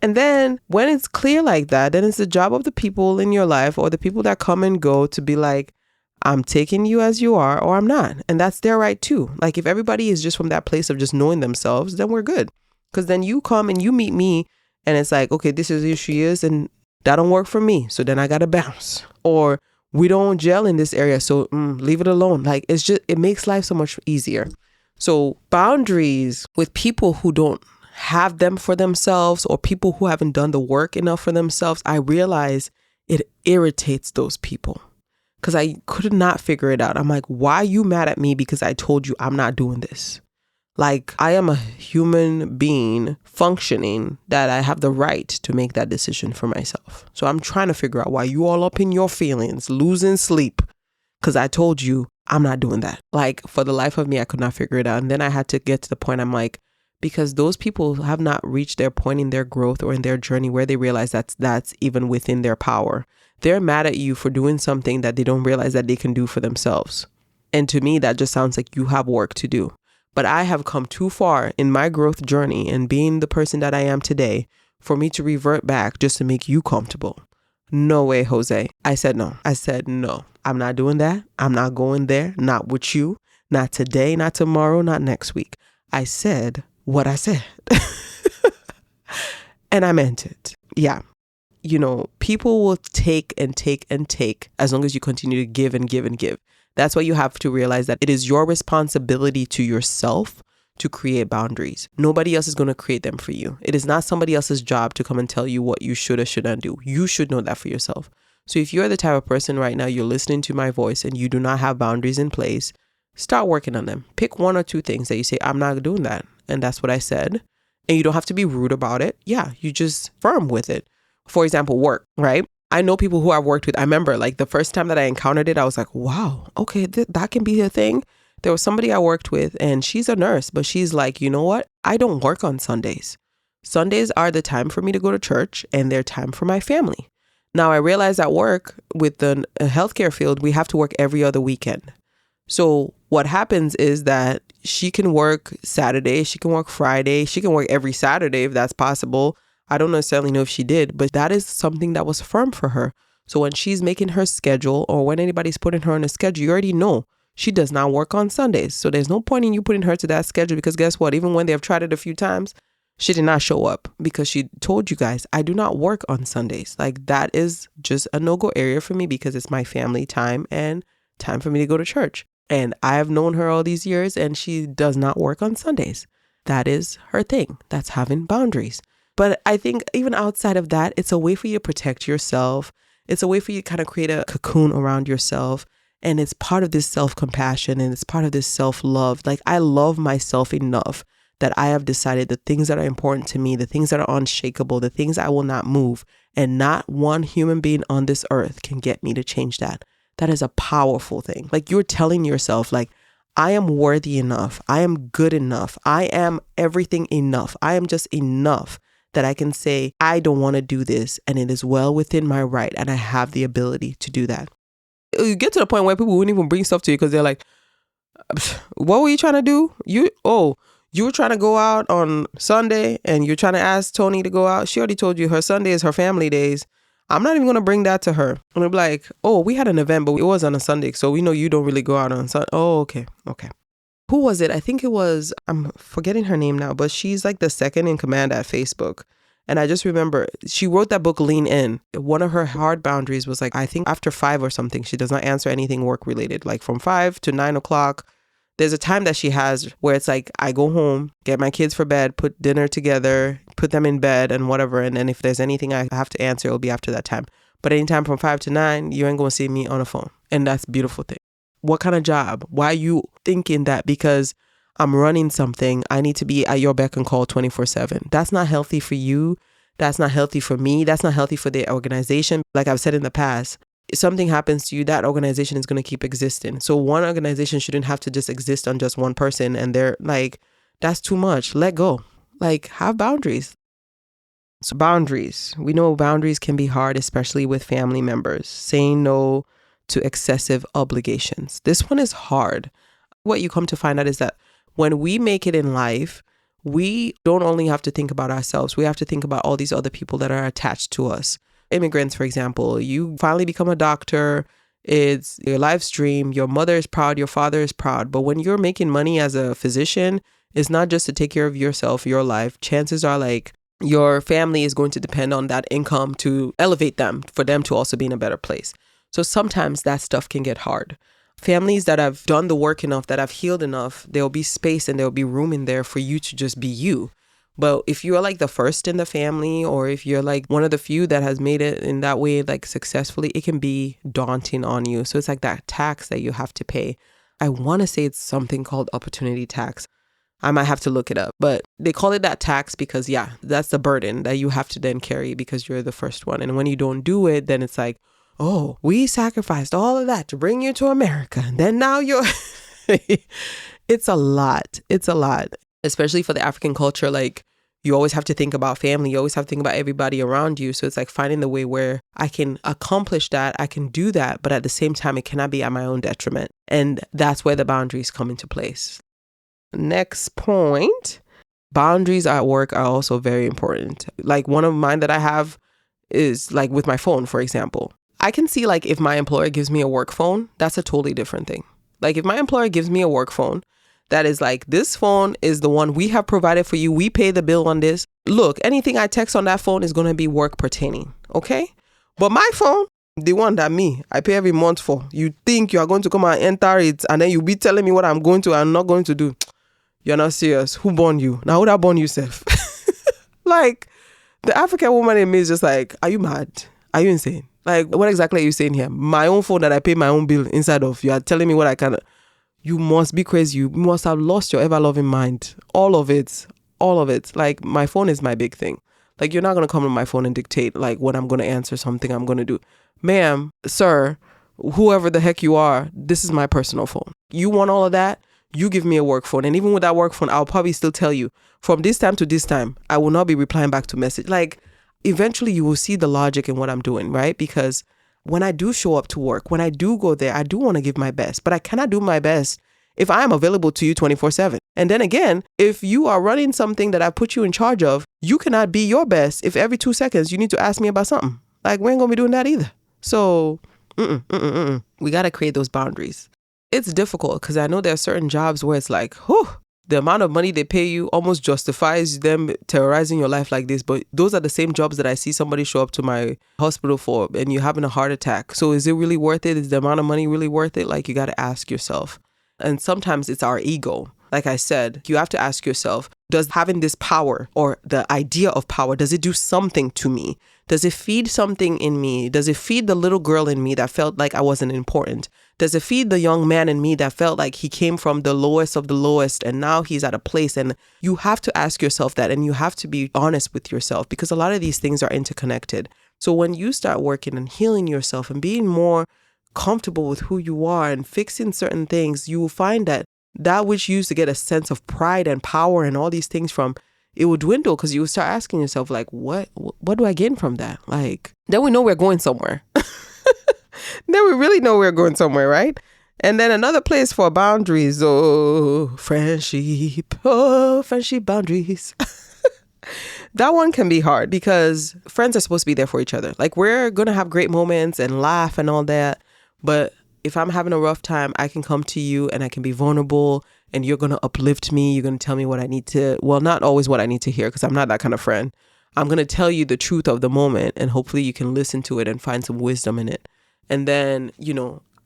A: And then when it's clear like that, then it's the job of the people in your life or the people that come and go to be like, I'm taking you as you are or I'm not. And that's their right too. Like if everybody is just from that place of just knowing themselves, then we're good. Because then you come and you meet me and it's like, okay, this is who she is and that don't work for me. So then I got to bounce. Or we don't gel in this area. So leave it alone. Like it's just, it makes life so much easier. So boundaries with people who don't have them for themselves or people who haven't done the work enough for themselves, I realize it irritates those people. Because I could not figure it out. I'm like, why are you mad at me because I told you I'm not doing this? Like, I am a human being functioning that I have the right to make that decision for myself. So I'm trying to figure out why you all up in your feelings, losing sleep, because I told you I'm not doing that. Like, for the life of me, I could not figure it out. And then I had to get to the point, I'm like, because those people have not reached their point in their growth or in their journey where they realize that's even within their power. They're mad at you for doing something that they don't realize that they can do for themselves. And to me, that just sounds like you have work to do. But I have come too far in my growth journey and being the person that I am today for me to revert back just to make you comfortable. No way, Jose. I said no. I'm not doing that. I'm not going there. Not with you. Not today, not tomorrow, not next week. I said what I said. And I meant it. Yeah. You know, people will take and take and take as long as you continue to give and give and give. That's why you have to realize that it is your responsibility to yourself to create boundaries. Nobody else is going to create them for you. It is not somebody else's job to come and tell you what you should or shouldn't do. You should know that for yourself. So if you're the type of person right now, you're listening to my voice and you do not have boundaries in place, start working on them. Pick one or two things that you say, I'm not doing that. And that's what I said. And you don't have to be rude about it. Yeah, you just firm with it. For example, work, right? I know people who I've worked with. I remember like the first time that I encountered it, I was like, wow, okay, that can be a thing. There was somebody I worked with and she's a nurse, but she's like, you know what? I don't work on Sundays. Sundays are the time for me to go to church and they're time for my family. Now I realize at work with the healthcare field, we have to work every other weekend. So what happens is that she can work Saturday, she can work Friday, she can work every Saturday if that's possible. I don't necessarily know if she did, but that is something that was firm for her. So when she's making her schedule or when anybody's putting her on a schedule, you already know she does not work on Sundays. So there's no point in you putting her to that schedule because guess what? Even when they've tried it a few times, she did not show up because she told you guys, I do not work on Sundays. Like that is just a no-go area for me because it's my family time and time for me to go to church. And I have known her all these years and she does not work on Sundays. That is her thing. That's having boundaries. But I think even outside of that, it's a way for you to protect yourself. It's a way for you to kind of create a cocoon around yourself. And it's part of this self-compassion and it's part of this self-love. Like I love myself enough that I have decided the things that are important to me, the things that are unshakable, the things I will not move. And not one human being on this earth can get me to change that. That is a powerful thing. Like you're telling yourself, like, I am worthy enough. I am good enough. I am everything enough. I am just enough that I can say, I don't want to do this. And it is well within my right. And I have the ability to do that. You get to the point where people wouldn't even bring stuff to you because they're like, what were you trying to do? You were trying to go out on Sunday and you're trying to ask Toni to go out. She already told you her Sunday is her family days. I'm not even going to bring that to her. And they'll be like, oh, we had an event, but it was on a Sunday. So we know you don't really go out on Sunday. Oh, okay. Who was it? I think it was, I'm forgetting her name now, but she's like the second in command at Facebook. And I just remember she wrote that book, Lean In. One of her hard boundaries was like, I think after 5 or something, she does not answer anything work related. Like from 5 to 9 o'clock, there's a time that she has where it's like, I go home, get my kids for bed, put dinner together, put them in bed and whatever. And then if there's anything I have to answer, it'll be after that time. But anytime from 5 to 9, you ain't going to see me on the phone. And that's a beautiful thing. What kind of job? Why are you thinking that because I'm running something, I need to be at your beck and call 24/7? That's not healthy for you. That's not healthy for me. That's not healthy for the organization. Like I've said in the past, if something happens to you, that organization is going to keep existing. So one organization shouldn't have to just exist on just one person. And they're like, that's too much. Let go. Like, have boundaries. So boundaries. We know boundaries can be hard, especially with family members. Saying no to excessive obligations. This one is hard. What you come to find out is that when we make it in life, we don't only have to think about ourselves. We have to think about all these other people that are attached to us. Immigrants, for example, you finally become a doctor. It's your life's dream. Your mother is proud. Your father is proud. But when you're making money as a physician, it's not just to take care of yourself, your life. Chances are like your family is going to depend on that income to elevate them, for them to also be in a better place. So sometimes that stuff can get hard. Families that have done the work enough, that have healed enough, there'll be space and there'll be room in there for you to just be you. But if you're like the first in the family, or if you're like one of the few that has made it in that way, like successfully, it can be daunting on you. So it's like that tax that you have to pay. I want to say it's something called opportunity tax. I might have to look it up, but they call it that tax because, yeah, that's the burden that you have to then carry because you're the first one. And when you don't do it, then it's like, oh, we sacrificed all of that to bring you to America. And then now you're, it's a lot. It's a lot, especially for the African culture. Like you always have to think about family. You always have to think about everybody around you. So it's like finding the way where I can accomplish that. I can do that. But at the same time, it cannot be at my own detriment. And that's where the boundaries come into place. Next point, boundaries at work are also very important. Like one of mine that I have is like with my phone, for example. I can see like if my employer gives me a work phone, that's a totally different thing. Like if my employer gives me a work phone, that is like, this phone is the one we have provided for you. We pay the bill on this. Look, anything I text on that phone is going to be work pertaining. Okay. But my phone, the one that I pay every month for, you think you are going to come and enter it and then you'll be telling me what I'm going to and not going to do. You're not serious. Who born you? Now who that born you, Seth? Like the African woman in me is just like, are you mad? Are you insane? Like, what exactly are you saying here? My own phone that I pay my own bill inside of. You are telling me what I can. You must be crazy. You must have lost your ever-loving mind. All of it. All of it. Like, my phone is my big thing. Like, you're not going to come to my phone and dictate, like, when I'm going to answer something I'm going to do. Ma'am, sir, whoever the heck you are, this is my personal phone. You want all of that? You give me a work phone. And even with that work phone, I'll probably still tell you, from this time to this time, I will not be replying back to message. Like, eventually you will see the logic in what I'm doing, right? Because when I do show up to work, when I do go there, I do want to give my best, but I cannot do my best if I am available to you 24/7. And then again, if you are running something that I put you in charge of, you cannot be your best if every 2 seconds you need to ask me about something. Like, we ain't going to be doing that either. So we got to create those boundaries. It's difficult because I know there are certain jobs where it's like, whew, the amount of money they pay you almost justifies them terrorizing your life like this. But those are the same jobs that I see somebody show up to my hospital for and you're having a heart attack. So is it really worth it? Is the amount of money really worth it? Like, you got to ask yourself. And sometimes it's our ego. Like I said, you have to ask yourself, does having this power or the idea of power, does it do something to me? Does it feed something in me? Does it feed the little girl in me that felt like I wasn't important? Does it feed the young man in me that felt like he came from the lowest of the lowest and now he's at a place? And you have to ask yourself that, and you have to be honest with yourself because a lot of these things are interconnected. So when you start working and healing yourself and being more comfortable with who you are and fixing certain things, you will find that that which you used to get a sense of pride and power and all these things from, it would dwindle because you would start asking yourself, like, what do I gain from that? Like, then we know we're going somewhere. Then we really know we're going somewhere, right? And then another place for boundaries. Oh, friendship boundaries. That one can be hard because friends are supposed to be there for each other. Like, we're going to have great moments and laugh and all that. But if I'm having a rough time, I can come to you and I can be vulnerable and you're going to uplift me. You're going to tell me what I need to, well, not always what I need to hear because I'm not that kind of friend. I'm going to tell you the truth of the moment and hopefully you can listen to it and find some wisdom in it. And then,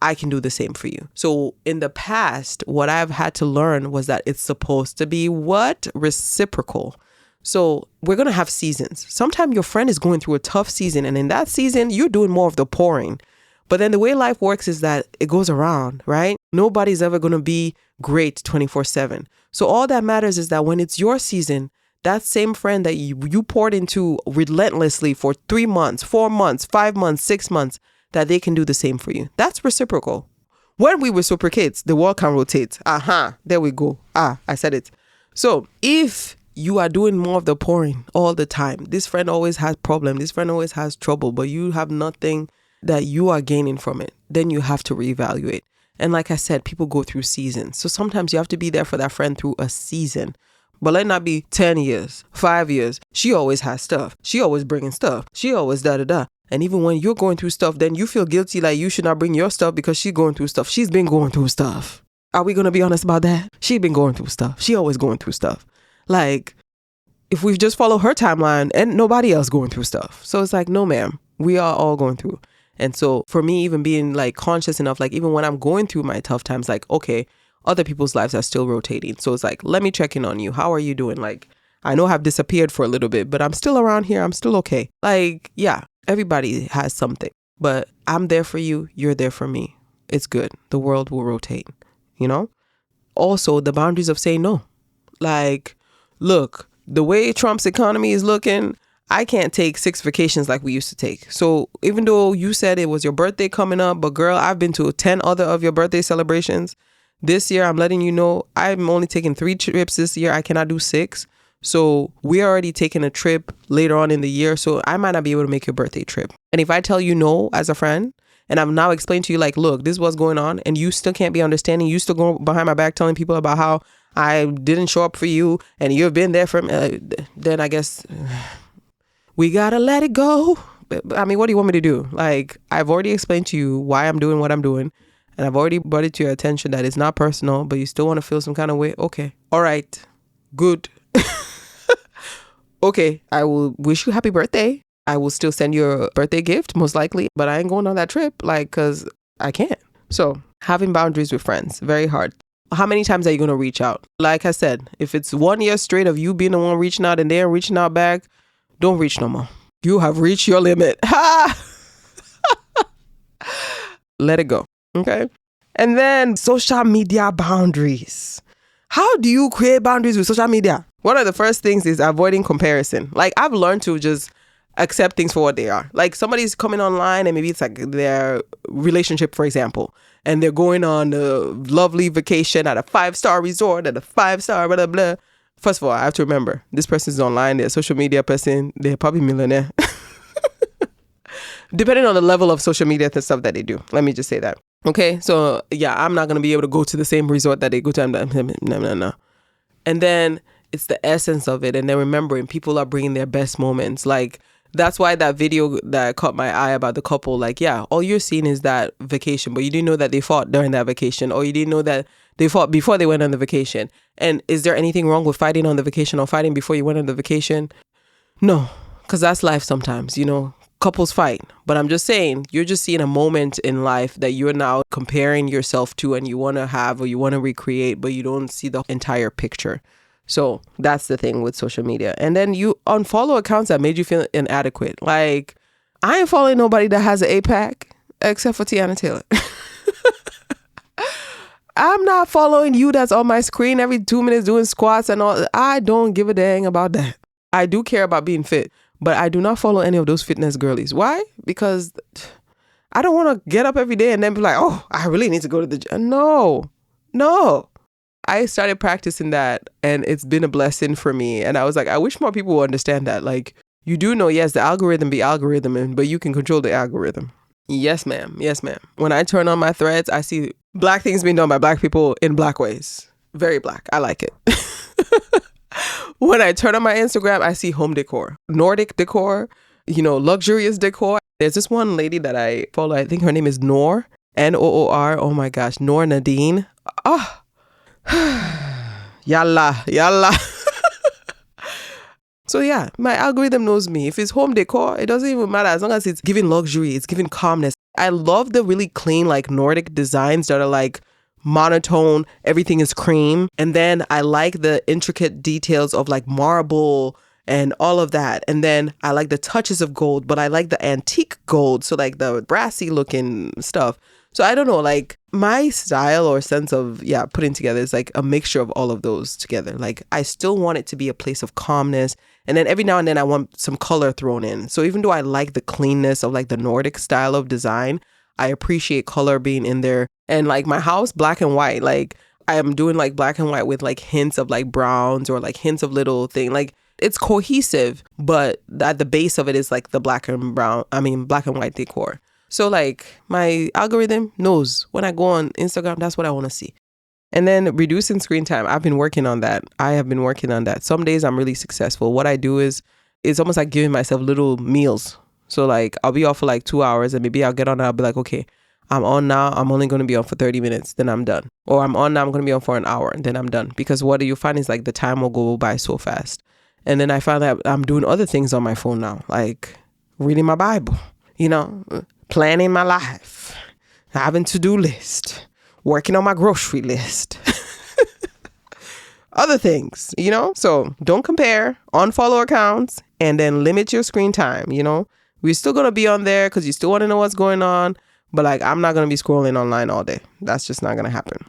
A: I can do the same for you. So in the past, what I've had to learn was that it's supposed to be what? Reciprocal. So we're going to have seasons. Sometimes your friend is going through a tough season and in that season, you're doing more of the pouring. But then the way life works is that it goes around, right? Nobody's ever going to be great 24/7. So all that matters is that when it's your season, that same friend that you poured into relentlessly for 3 months, 4 months, 5 months, 6 months, that they can do the same for you. That's reciprocal. When we reciprocate, the world can rotate. There we go. I said it. So if you are doing more of the pouring all the time, this friend always has problem, this friend always has trouble, but you have nothing that you are gaining from it, then you have to reevaluate. And like I said, people go through seasons. So sometimes you have to be there for that friend through a season. But let not be 10 years, 5 years. She always has stuff. She always bringing stuff. She always da-da-da. And even when you're going through stuff, then you feel guilty like you should not bring your stuff because she's going through stuff. She's been going through stuff. Are we going to be honest about that? She's been going through stuff. She always going through stuff. Like, if we just follow her timeline and nobody else going through stuff. So it's like, no, ma'am, we are all going through. And so for me, even being like conscious enough, like even when I'm going through my tough times, like, okay, other people's lives are still rotating. So it's like, let me check in on you. How are you doing? Like, I know I've disappeared for a little bit, but I'm still around here. I'm still okay. Like, yeah, everybody has something, but I'm there for you. You're there for me. It's good. The world will rotate, Also, the boundaries of saying no. Like, look, the way Trump's economy is looking, I can't take 6 vacations like we used to take. So even though you said it was your birthday coming up, but girl, I've been to 10 other of your birthday celebrations. This year, I'm letting you know, I'm only taking 3 trips this year. I cannot do 6. So we're already taking a trip later on in the year. So I might not be able to make your birthday trip. And if I tell you no as a friend, and I've now explained to you, like, look, this is what's going on, and you still can't be understanding, you still go behind my back telling people about how I didn't show up for you, and you've been there for me, then I guess we gotta let it go. I mean, what do you want me to do? Like, I've already explained to you why I'm doing what I'm doing. And I've already brought it to your attention that it's not personal, but you still want to feel some kind of way. Okay. All right. Good. Okay. I will wish you happy birthday. I will still send you a birthday gift, most likely, but I ain't going on that trip, like, because I can't. So having boundaries with friends, very hard. How many times are you going to reach out? Like I said, if it's 1 year straight of you being the one reaching out and they're reaching out back, don't reach no more. You have reached your limit. Ha! Let it go. Okay. And then social media boundaries. How do you create boundaries with social media? One of the first things is avoiding comparison. Like, I've learned to just accept things for what they are. Like, somebody's coming online and maybe it's like their relationship, for example, and they're going on a lovely vacation at a 5-star resort at a 5-star blah, blah, blah. First of all, I have to remember, this person is online, they're a social media person, they're probably millionaire. Depending on the level of social media and stuff that they do. Let me just say that. Okay, so yeah, I'm not going to be able to go to the same resort that they go to. No. And then it's the essence of it. And then remembering people are bringing their best moments. Like, that's why that video that caught my eye about the couple, like, yeah, all you're seeing is that vacation, but you didn't know that they fought during that vacation, or you didn't know that they fought before they went on the vacation. And is there anything wrong with fighting on the vacation or fighting before you went on the vacation? No, because that's life sometimes, Couples fight, but I'm just saying, you're just seeing a moment in life that you're now comparing yourself to and you want to have or you want to recreate, but you don't see the entire picture. So that's the thing with social media. And then you unfollow accounts that made you feel inadequate. Like, I ain't following nobody that has an 8-pack except for Tiana Taylor. I'm not following you that's on my screen every 2 minutes doing squats and all. I don't give a dang about that. I do care about being fit. But I do not follow any of those fitness girlies. Why? Because I don't want to get up every day and then be like, oh, I really need to go to the gym. No. I started practicing that and it's been a blessing for me. And I was like, I wish more people would understand that. Like, you do know, yes, the algorithm be algorithm, but you can control the algorithm. Yes, ma'am. Yes, ma'am. When I turn on my threads, I see black things being done by black people in black ways. Very black. I like it. When I turn on my Instagram, I see home decor, Nordic decor, luxurious decor. There's this one lady that I follow. I think her name is Noor, Noor. Oh my gosh, Noor Nadine. Ah, yalla, yalla. So yeah, my algorithm knows me. If it's home decor, it doesn't even matter as long as it's giving luxury, it's giving calmness. I love the really clean, like Nordic designs that are like monotone, everything is cream. And then I like the intricate details of like marble and all of that. And then I like the touches of gold, but I like the antique gold. So like the brassy looking stuff. So I don't know, like my style or sense of, putting together is like a mixture of all of those together. Like I still want it to be a place of calmness. And then every now and then I want some color thrown in. So even though I like the cleanness of like the Nordic style of design, I appreciate color being in there. And like my house, black and white, like I am doing like black and white with like hints of like browns or like hints of little thing. Like it's cohesive, but at the base of it is like the black and white decor. So like my algorithm knows when I go on Instagram, that's what I want to see. And then reducing screen time. I've been working on that. I have been working on that. Some days I'm really successful. What I do is it's almost like giving myself little meals. So like I'll be off for like 2 hours and maybe I'll get on and I'll be like, okay, I'm on now. I'm only going to be on for 30 minutes. Then I'm done. Or I'm on now. I'm going to be on for an hour and then I'm done. Because what you find is like the time will go by so fast. And then I find that I'm doing other things on my phone now, like reading my Bible, planning my life, having to-do list, working on my grocery list, other things, So don't compare, unfollow accounts, and then limit your screen time, We're still going to be on there because you still want to know what's going on. But like, I'm not going to be scrolling online all day. That's just not going to happen.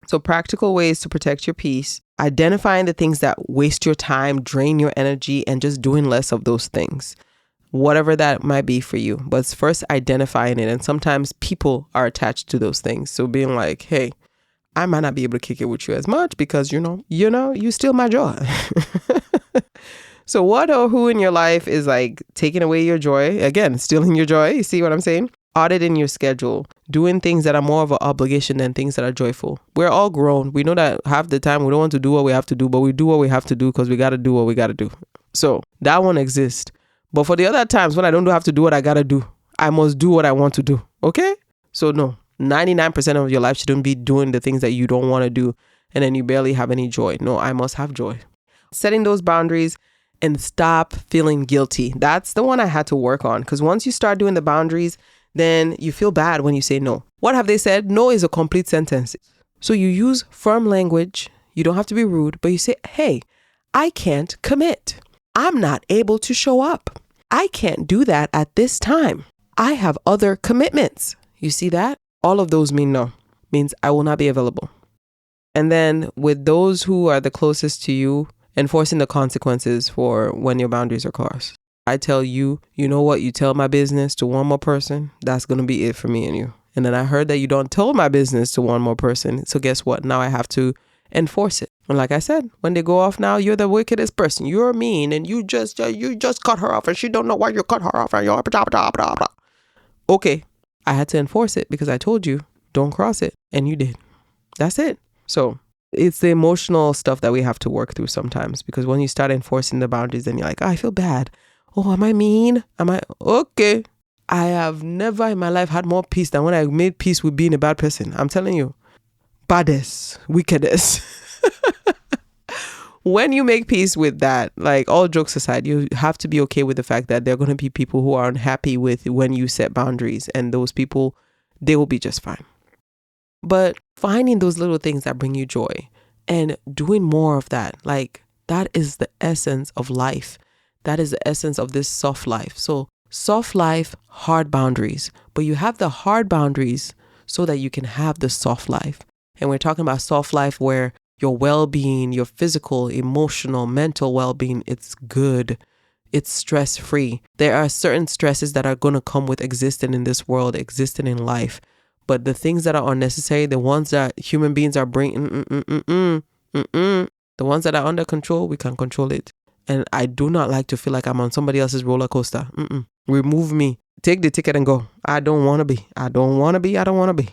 A: So practical ways to protect your peace, identifying the things that waste your time, drain your energy, and just doing less of those things. Whatever that might be for you. But it's first identifying it. And sometimes people are attached to those things. So being like, hey, I might not be able to kick it with you as much because, you steal my joy. So what or who in your life is like taking away your joy? Again, stealing your joy. You see what I'm saying? Auditing your schedule, doing things that are more of an obligation than things that are joyful. We're all grown. We know that half the time we don't want to do what we have to do, but we do what we have to do because we got to do what we got to do. So that one exists. But for the other times when I don't have to do what I got to do, I must do what I want to do. Okay? So no, 99% of your life shouldn't be doing the things that you don't want to do and then you barely have any joy. No, I must have joy. Setting those boundaries and stop feeling guilty. That's the one I had to work on because once you start doing the boundaries, then you feel bad when you say no. What have they said? No is a complete sentence. So you use firm language. You don't have to be rude, but you say, hey, I can't commit. I'm not able to show up. I can't do that at this time. I have other commitments. You see that? All of those mean no. Means I will not be available. And then with those who are the closest to you, enforcing the consequences for when your boundaries are crossed. I tell you, you know what? You tell my business to one more person, that's going to be it for me and you. And then I heard that you don't tell my business to one more person. So guess what? Now I have to enforce it. And like I said, when they go off now, you're the wickedest person. You're mean and you just cut her off and she don't know why you cut her off. And you're blah, blah, blah, blah. Okay, I had to enforce it because I told you, don't cross it. And you did. That's it. So it's the emotional stuff that we have to work through sometimes because when you start enforcing the boundaries, then you're like, oh, I feel bad. Oh, am I mean? Okay. I have never in my life had more peace than when I made peace with being a bad person. I'm telling you. Baddest, wickedest. When you make peace with that, like all jokes aside, you have to be okay with the fact that there are going to be people who are unhappy with when you set boundaries. And those people, they will be just fine. But finding those little things that bring you joy and doing more of that, like that is the essence of life. That is the essence of this soft life. So soft life, hard boundaries, but you have the hard boundaries so that you can have the soft life. And we're talking about soft life where your well-being, your physical, emotional, mental well-being, it's good. It's stress-free. There are certain stresses that are going to come with existing in this world, existing in life. But the things that are unnecessary, the ones that human beings are bringing, the ones that are under control, we can control it. And I do not like to feel like I'm on somebody else's roller coaster. Remove me. Take the ticket and go. I don't want to be. I don't want to be. I don't want to be.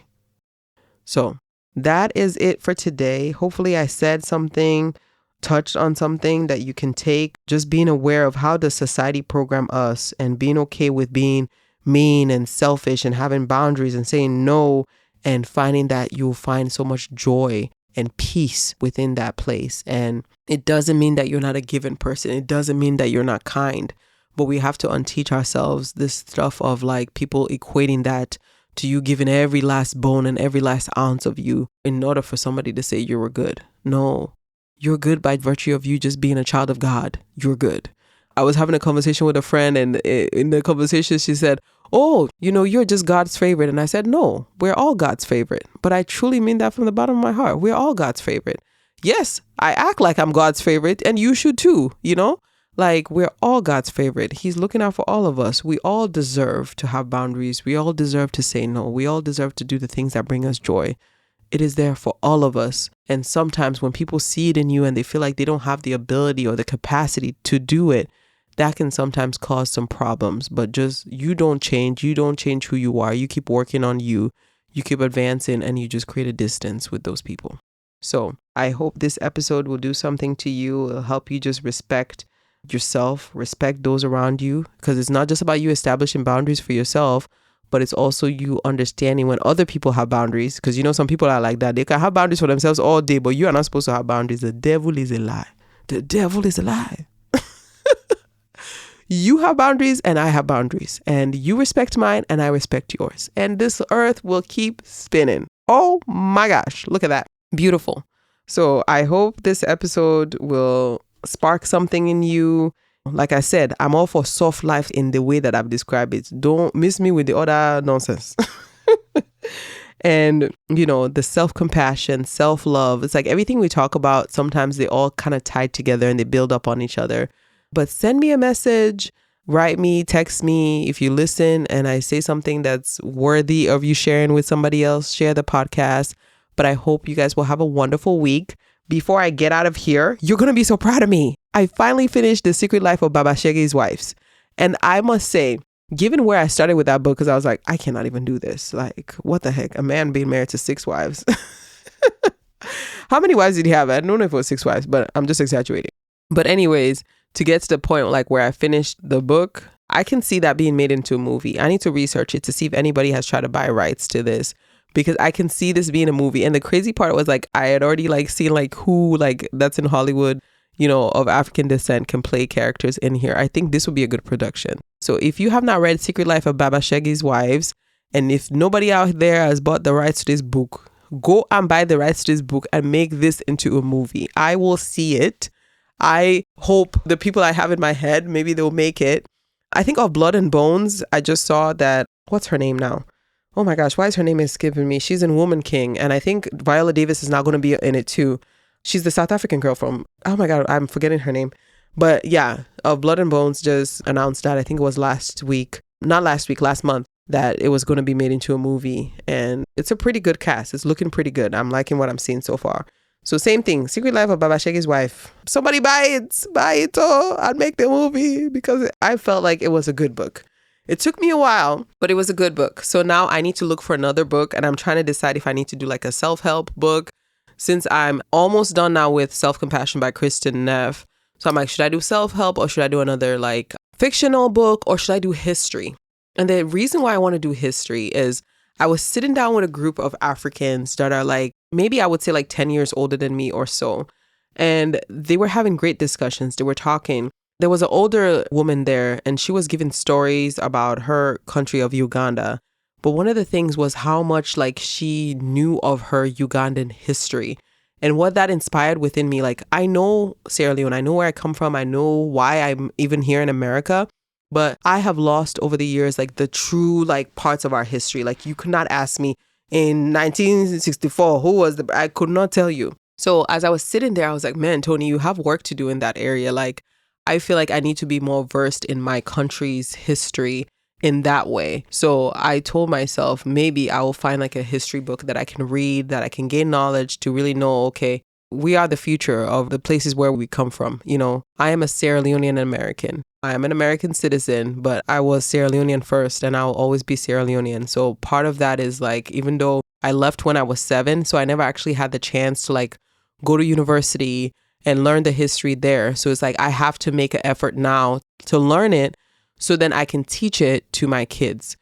A: So that is it for today. Hopefully I said something, touched on something that you can take. Just being aware of how does society program us, and being okay with being mean and selfish and having boundaries and saying no, and finding that you'll find so much joy and peace within that place. And it doesn't mean that you're not a giving person. It doesn't mean that you're not kind. But we have to unteach ourselves this stuff of like people equating that to you giving every last bone and every last ounce of you in order for somebody to say you were good. No, you're good by virtue of you just being a child of God. You're good. I was having a conversation with a friend, and in the conversation she said, oh, you're just God's favorite. And I said, no, we're all God's favorite. But I truly mean that from the bottom of my heart. We're all God's favorite. Yes, I act like I'm God's favorite, and you should too, Like, we're all God's favorite. He's looking out for all of us. We all deserve to have boundaries. We all deserve to say no. We all deserve to do the things that bring us joy. It is there for all of us. And sometimes when people see it in you and they feel like they don't have the ability or the capacity to do it, that can sometimes cause some problems. But just, you don't change. You don't change who you are. You keep working on you. You keep advancing, and you just create a distance with those people. So I hope this episode will do something to you. It'll help you just respect yourself, respect those around you, because it's not just about you establishing boundaries for yourself, but it's also you understanding when other people have boundaries, because some people are like that. They can have boundaries for themselves all day, but you are not supposed to have boundaries. The devil is a lie. The devil is a lie. You have boundaries and I have boundaries, and you respect mine and I respect yours, and this earth will keep spinning. Oh my gosh, look at that. Beautiful. So I hope this episode will spark something in you. Like I said, I'm all for soft life in the way that I've described it. Don't miss me with the other nonsense. And, the self-compassion, self-love, it's like everything we talk about, sometimes they all kind of tie together and they build up on each other. But send me a message, write me, text me. If you listen and I say something that's worthy of you sharing with somebody else, share the podcast. But I hope you guys will have a wonderful week. Before I get out of here, you're going to be so proud of me. I finally finished The Secret Life of Baba Shege's Wives. And I must say, given where I started with that book, because I was like, I cannot even do this. Like, what the heck? A man being married to 6 wives. How many wives did he have? I don't know if it was 6 wives, but I'm just exaggerating. But anyways, to get to the point like where I finished the book, I can see that being made into a movie. I need to research it to see if anybody has tried to buy rights to this, because I can see this being a movie. And the crazy part was like, I had already seen who that's in Hollywood, of African descent can play characters in here. I think this would be a good production. So if you have not read Secret Life of Baba Shege's Wives, and if nobody out there has bought the rights to this book, go and buy the rights to this book and make this into a movie. I will see it. I hope the people I have in my head, maybe they'll make it. I think of Blood and Bones, I just saw that, what's her name now? Oh my gosh, why is her name escaping me? She's in Woman King. And I think Viola Davis is now going to be in it too. She's the South African girl from, oh my God, I'm forgetting her name. But yeah, Blood and Bones just announced that, I think it was last month, that it was going to be made into a movie. And it's a pretty good cast. It's looking pretty good. I'm liking what I'm seeing so far. So same thing, Secret Life of Baba Shege's Wife. Somebody buy it, oh, I'll make the movie, because I felt like it was a good book. It took me a while, but it was a good book. So now I need to look for another book, and I'm trying to decide if I need to do a self-help book, since I'm almost done now with Self-Compassion by Kristen Neff. So I'm like, should I do self-help, or should I do another fictional book, or should I do history? And the reason why I want to do history is I was sitting down with a group of Africans that are maybe I would say 10 years older than me or so. And they were having great discussions. They were talking. There was an older woman there, and she was giving stories about her country of Uganda. But one of the things was how much she knew of her Ugandan history, and what that inspired within me. I know Sierra Leone, I know where I come from. I know why I'm even here in America. But I have lost over the years, the true, parts of our history. You could not ask me in 1964, who was I could not tell you. So as I was sitting there, I was like, man, Toni, you have work to do in that area. I feel like I need to be more versed in my country's history in that way. So I told myself maybe I will find like a history book that I can read, that I can gain knowledge to really know, okay, we are the future of the places where we come from. You know, I am a Sierra Leonean American. I am an American citizen, but I was Sierra Leonean first and I'll always be Sierra Leonean. So part of that is like, even though I left when I was 7, so I never actually had the chance to like go to university and learn the history there. So it's like, I have to make an effort now to learn it so then I can teach it to my kids.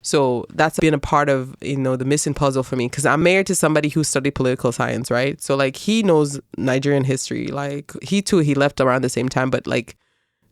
A: So that's been a part of, you know, the missing puzzle for me, because I'm married to somebody who studied political science, right? So like he knows Nigerian history. Like he left around the same time, but like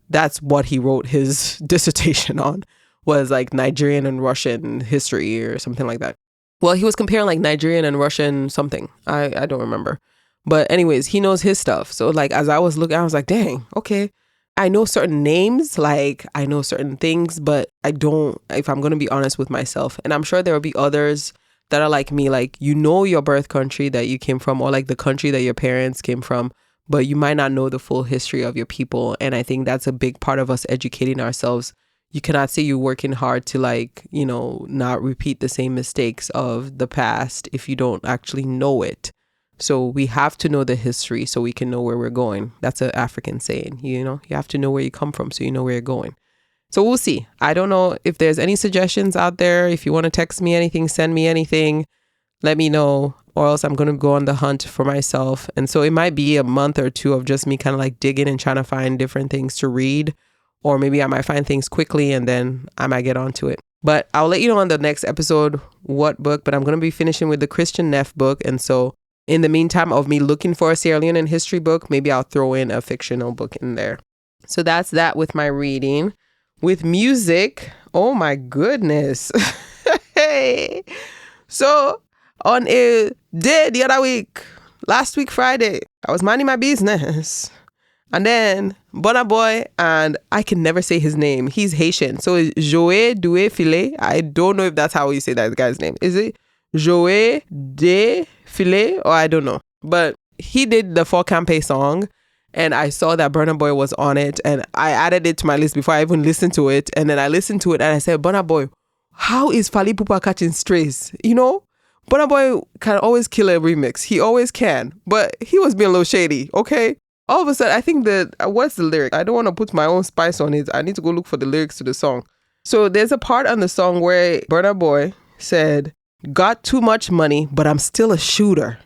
A: that's what he wrote his dissertation on, was like Nigerian and Russian history or something like that. Well, he was comparing like Nigerian and Russian something. I don't remember. But anyways, he knows his stuff. So like as I was looking, I was like, dang, okay. I know certain names, like I know certain things, but I don't, if I'm going to be honest with myself. And I'm sure there will be others that are like me, like, you know, your birth country that you came from, or like the country that your parents came from, but you might not know the full history of your people. And I think that's a big part of us educating ourselves. You cannot say you're working hard to like, you know, not repeat the same mistakes of the past if you don't actually know it. So we have to know the history so we can know where we're going. That's an African saying, you know, you have to know where you come from so you know where you're going. So we'll see. I don't know if there's any suggestions out there. If you want to text me anything, send me anything, let me know, or else I'm going to go on the hunt for myself. And so it might be a month or two of just me kind of like digging and trying to find different things to read, or maybe I might find things quickly and then I might get onto it. But I'll let you know on the next episode what book, but I'm going to be finishing with the Christian Neff book. And so in the meantime of me looking for a Sierra Leonean history book, maybe I'll throw in a fictional book in there. So that's that with my reading. With music, oh my goodness. Hey. So on a day the other week, last week Friday, I was minding my business. And then Burna Boy, and I can never say his name. He's Haitian. So it's Joe Doué Filet. I don't know if that's how you say that guy's name. Is it Joe de Filet, or I don't know, but he did the For Campe song, and I saw that Burna Boy was on it, and I added it to my list before I even listened to it. And then I listened to it and I said, Burna Boy, how is Fally Ipupa catching strays? You know, Burna Boy can always kill a remix. He always can, but he was being a little shady. Okay, all of a sudden I think that what's the lyric? I don't want to put my own spice on it. I need to go look for the lyrics to the song. So there's a part on the song where Burna Boy said, got too much money, but I'm still a shooter.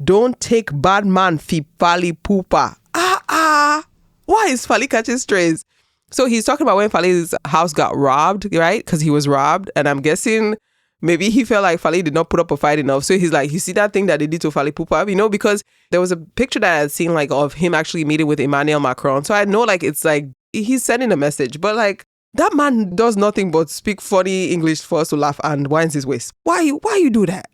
A: Don't take bad man fi Fally Ipupa. Why is Fally catching strays? So he's talking about when Fally's house got robbed, right? Because he was robbed. And I'm guessing maybe he felt like Fally did not put up a fight enough. So he's like, you see that thing that they did to Fally Ipupa? You know, because there was a picture that I had seen like of him actually meeting with Emmanuel Macron. So I know like it's like he's sending a message, but like that man does nothing but speak funny English for us to laugh and winds his waist. Why you do that?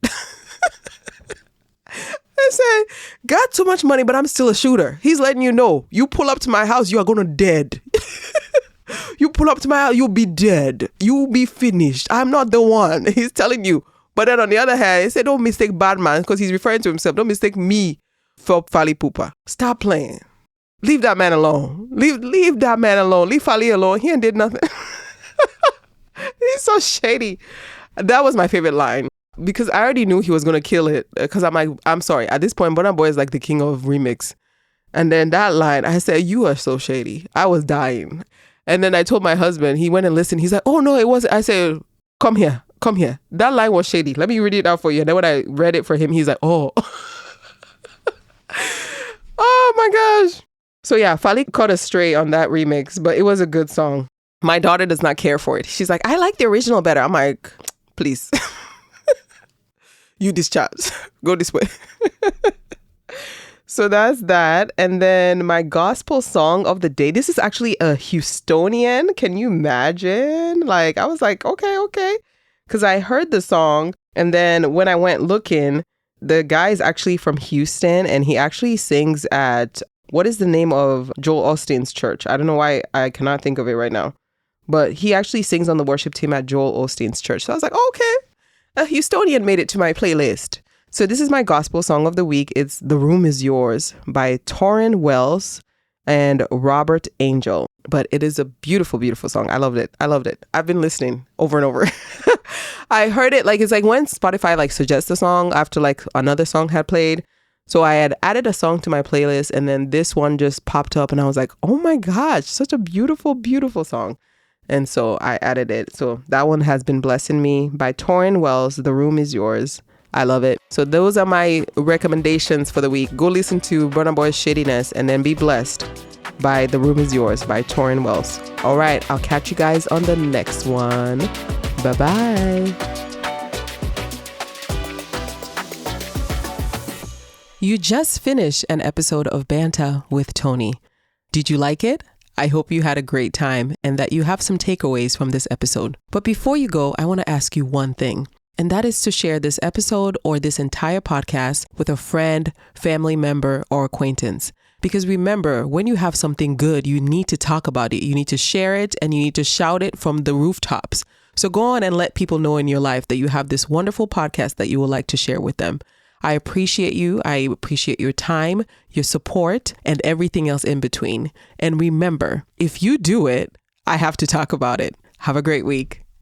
A: I said, got too much money, but I'm still a shooter. He's letting you know, you pull up to my house, you are going to dead. You pull up to my house, you'll be dead. You'll be finished. I'm not the one. He's telling you. But then on the other hand, he said, don't mistake bad man, because he's referring to himself. Don't mistake me for Fally Ipupa. Stop playing. Leave that man alone. Leave that man alone. Leave Fally alone. He ain't did nothing. He's so shady. That was my favorite line, because I already knew he was going to kill it. Because I'm like, I'm sorry. At this point, Burna Boy is like the king of remix. And then that line, I said, you are so shady. I was dying. And then I told my husband, he went and listened. He's like, oh no, it wasn't. I said, come here. That line was shady. Let me read it out for you. And then when I read it for him, he's like, oh. Oh my gosh. So yeah, Fally caught a stray on that remix, but it was a good song. My daughter does not care for it. She's like, I like the original better. I'm like, please. You discharge. Go this way. So that's that. And then my gospel song of the day. This is actually a Houstonian. Can you imagine? Like, I was like, okay. Because I heard the song. And then when I went looking, the guy is actually from Houston. And he actually sings at, what is the name of Joel Osteen's church? I don't know why I cannot think of it right now. But he actually sings on the worship team at Joel Osteen's church. So I was like, okay. A Houstonian made it to my playlist. So this is my gospel song of the week. It's The Room Is Yours by Torrin Wells and Robert Angel. But it is a beautiful, beautiful song. I loved it. I've been listening over and over. I heard it it's like when Spotify suggests a song after another song had played. So I had added a song to my playlist and then this one just popped up and I was like, oh my gosh, such a beautiful, beautiful song. And so I added it. So that one has been blessing me by Torrin Wells. The Room Is Yours. I love it. So those are my recommendations for the week. Go listen to Burna Boy's Shadiness and then be blessed by The Room Is Yours by Torrin Wells. All right, I'll catch you guys on the next one. Bye-bye. You just finished an episode of Banta with Toni. Did you like it? I hope you had a great time and that you have some takeaways from this episode. But before you go, I want to ask you one thing, and that is to share this episode or this entire podcast with a friend, family member, or acquaintance. Because remember, when you have something good, you need to talk about it. You need to share it and you need to shout it from the rooftops. So go on and let people know in your life that you have this wonderful podcast that you would like to share with them. I appreciate you. I appreciate your time, your support, and everything else in between. And remember, if you do it, I have to talk about it. Have a great week.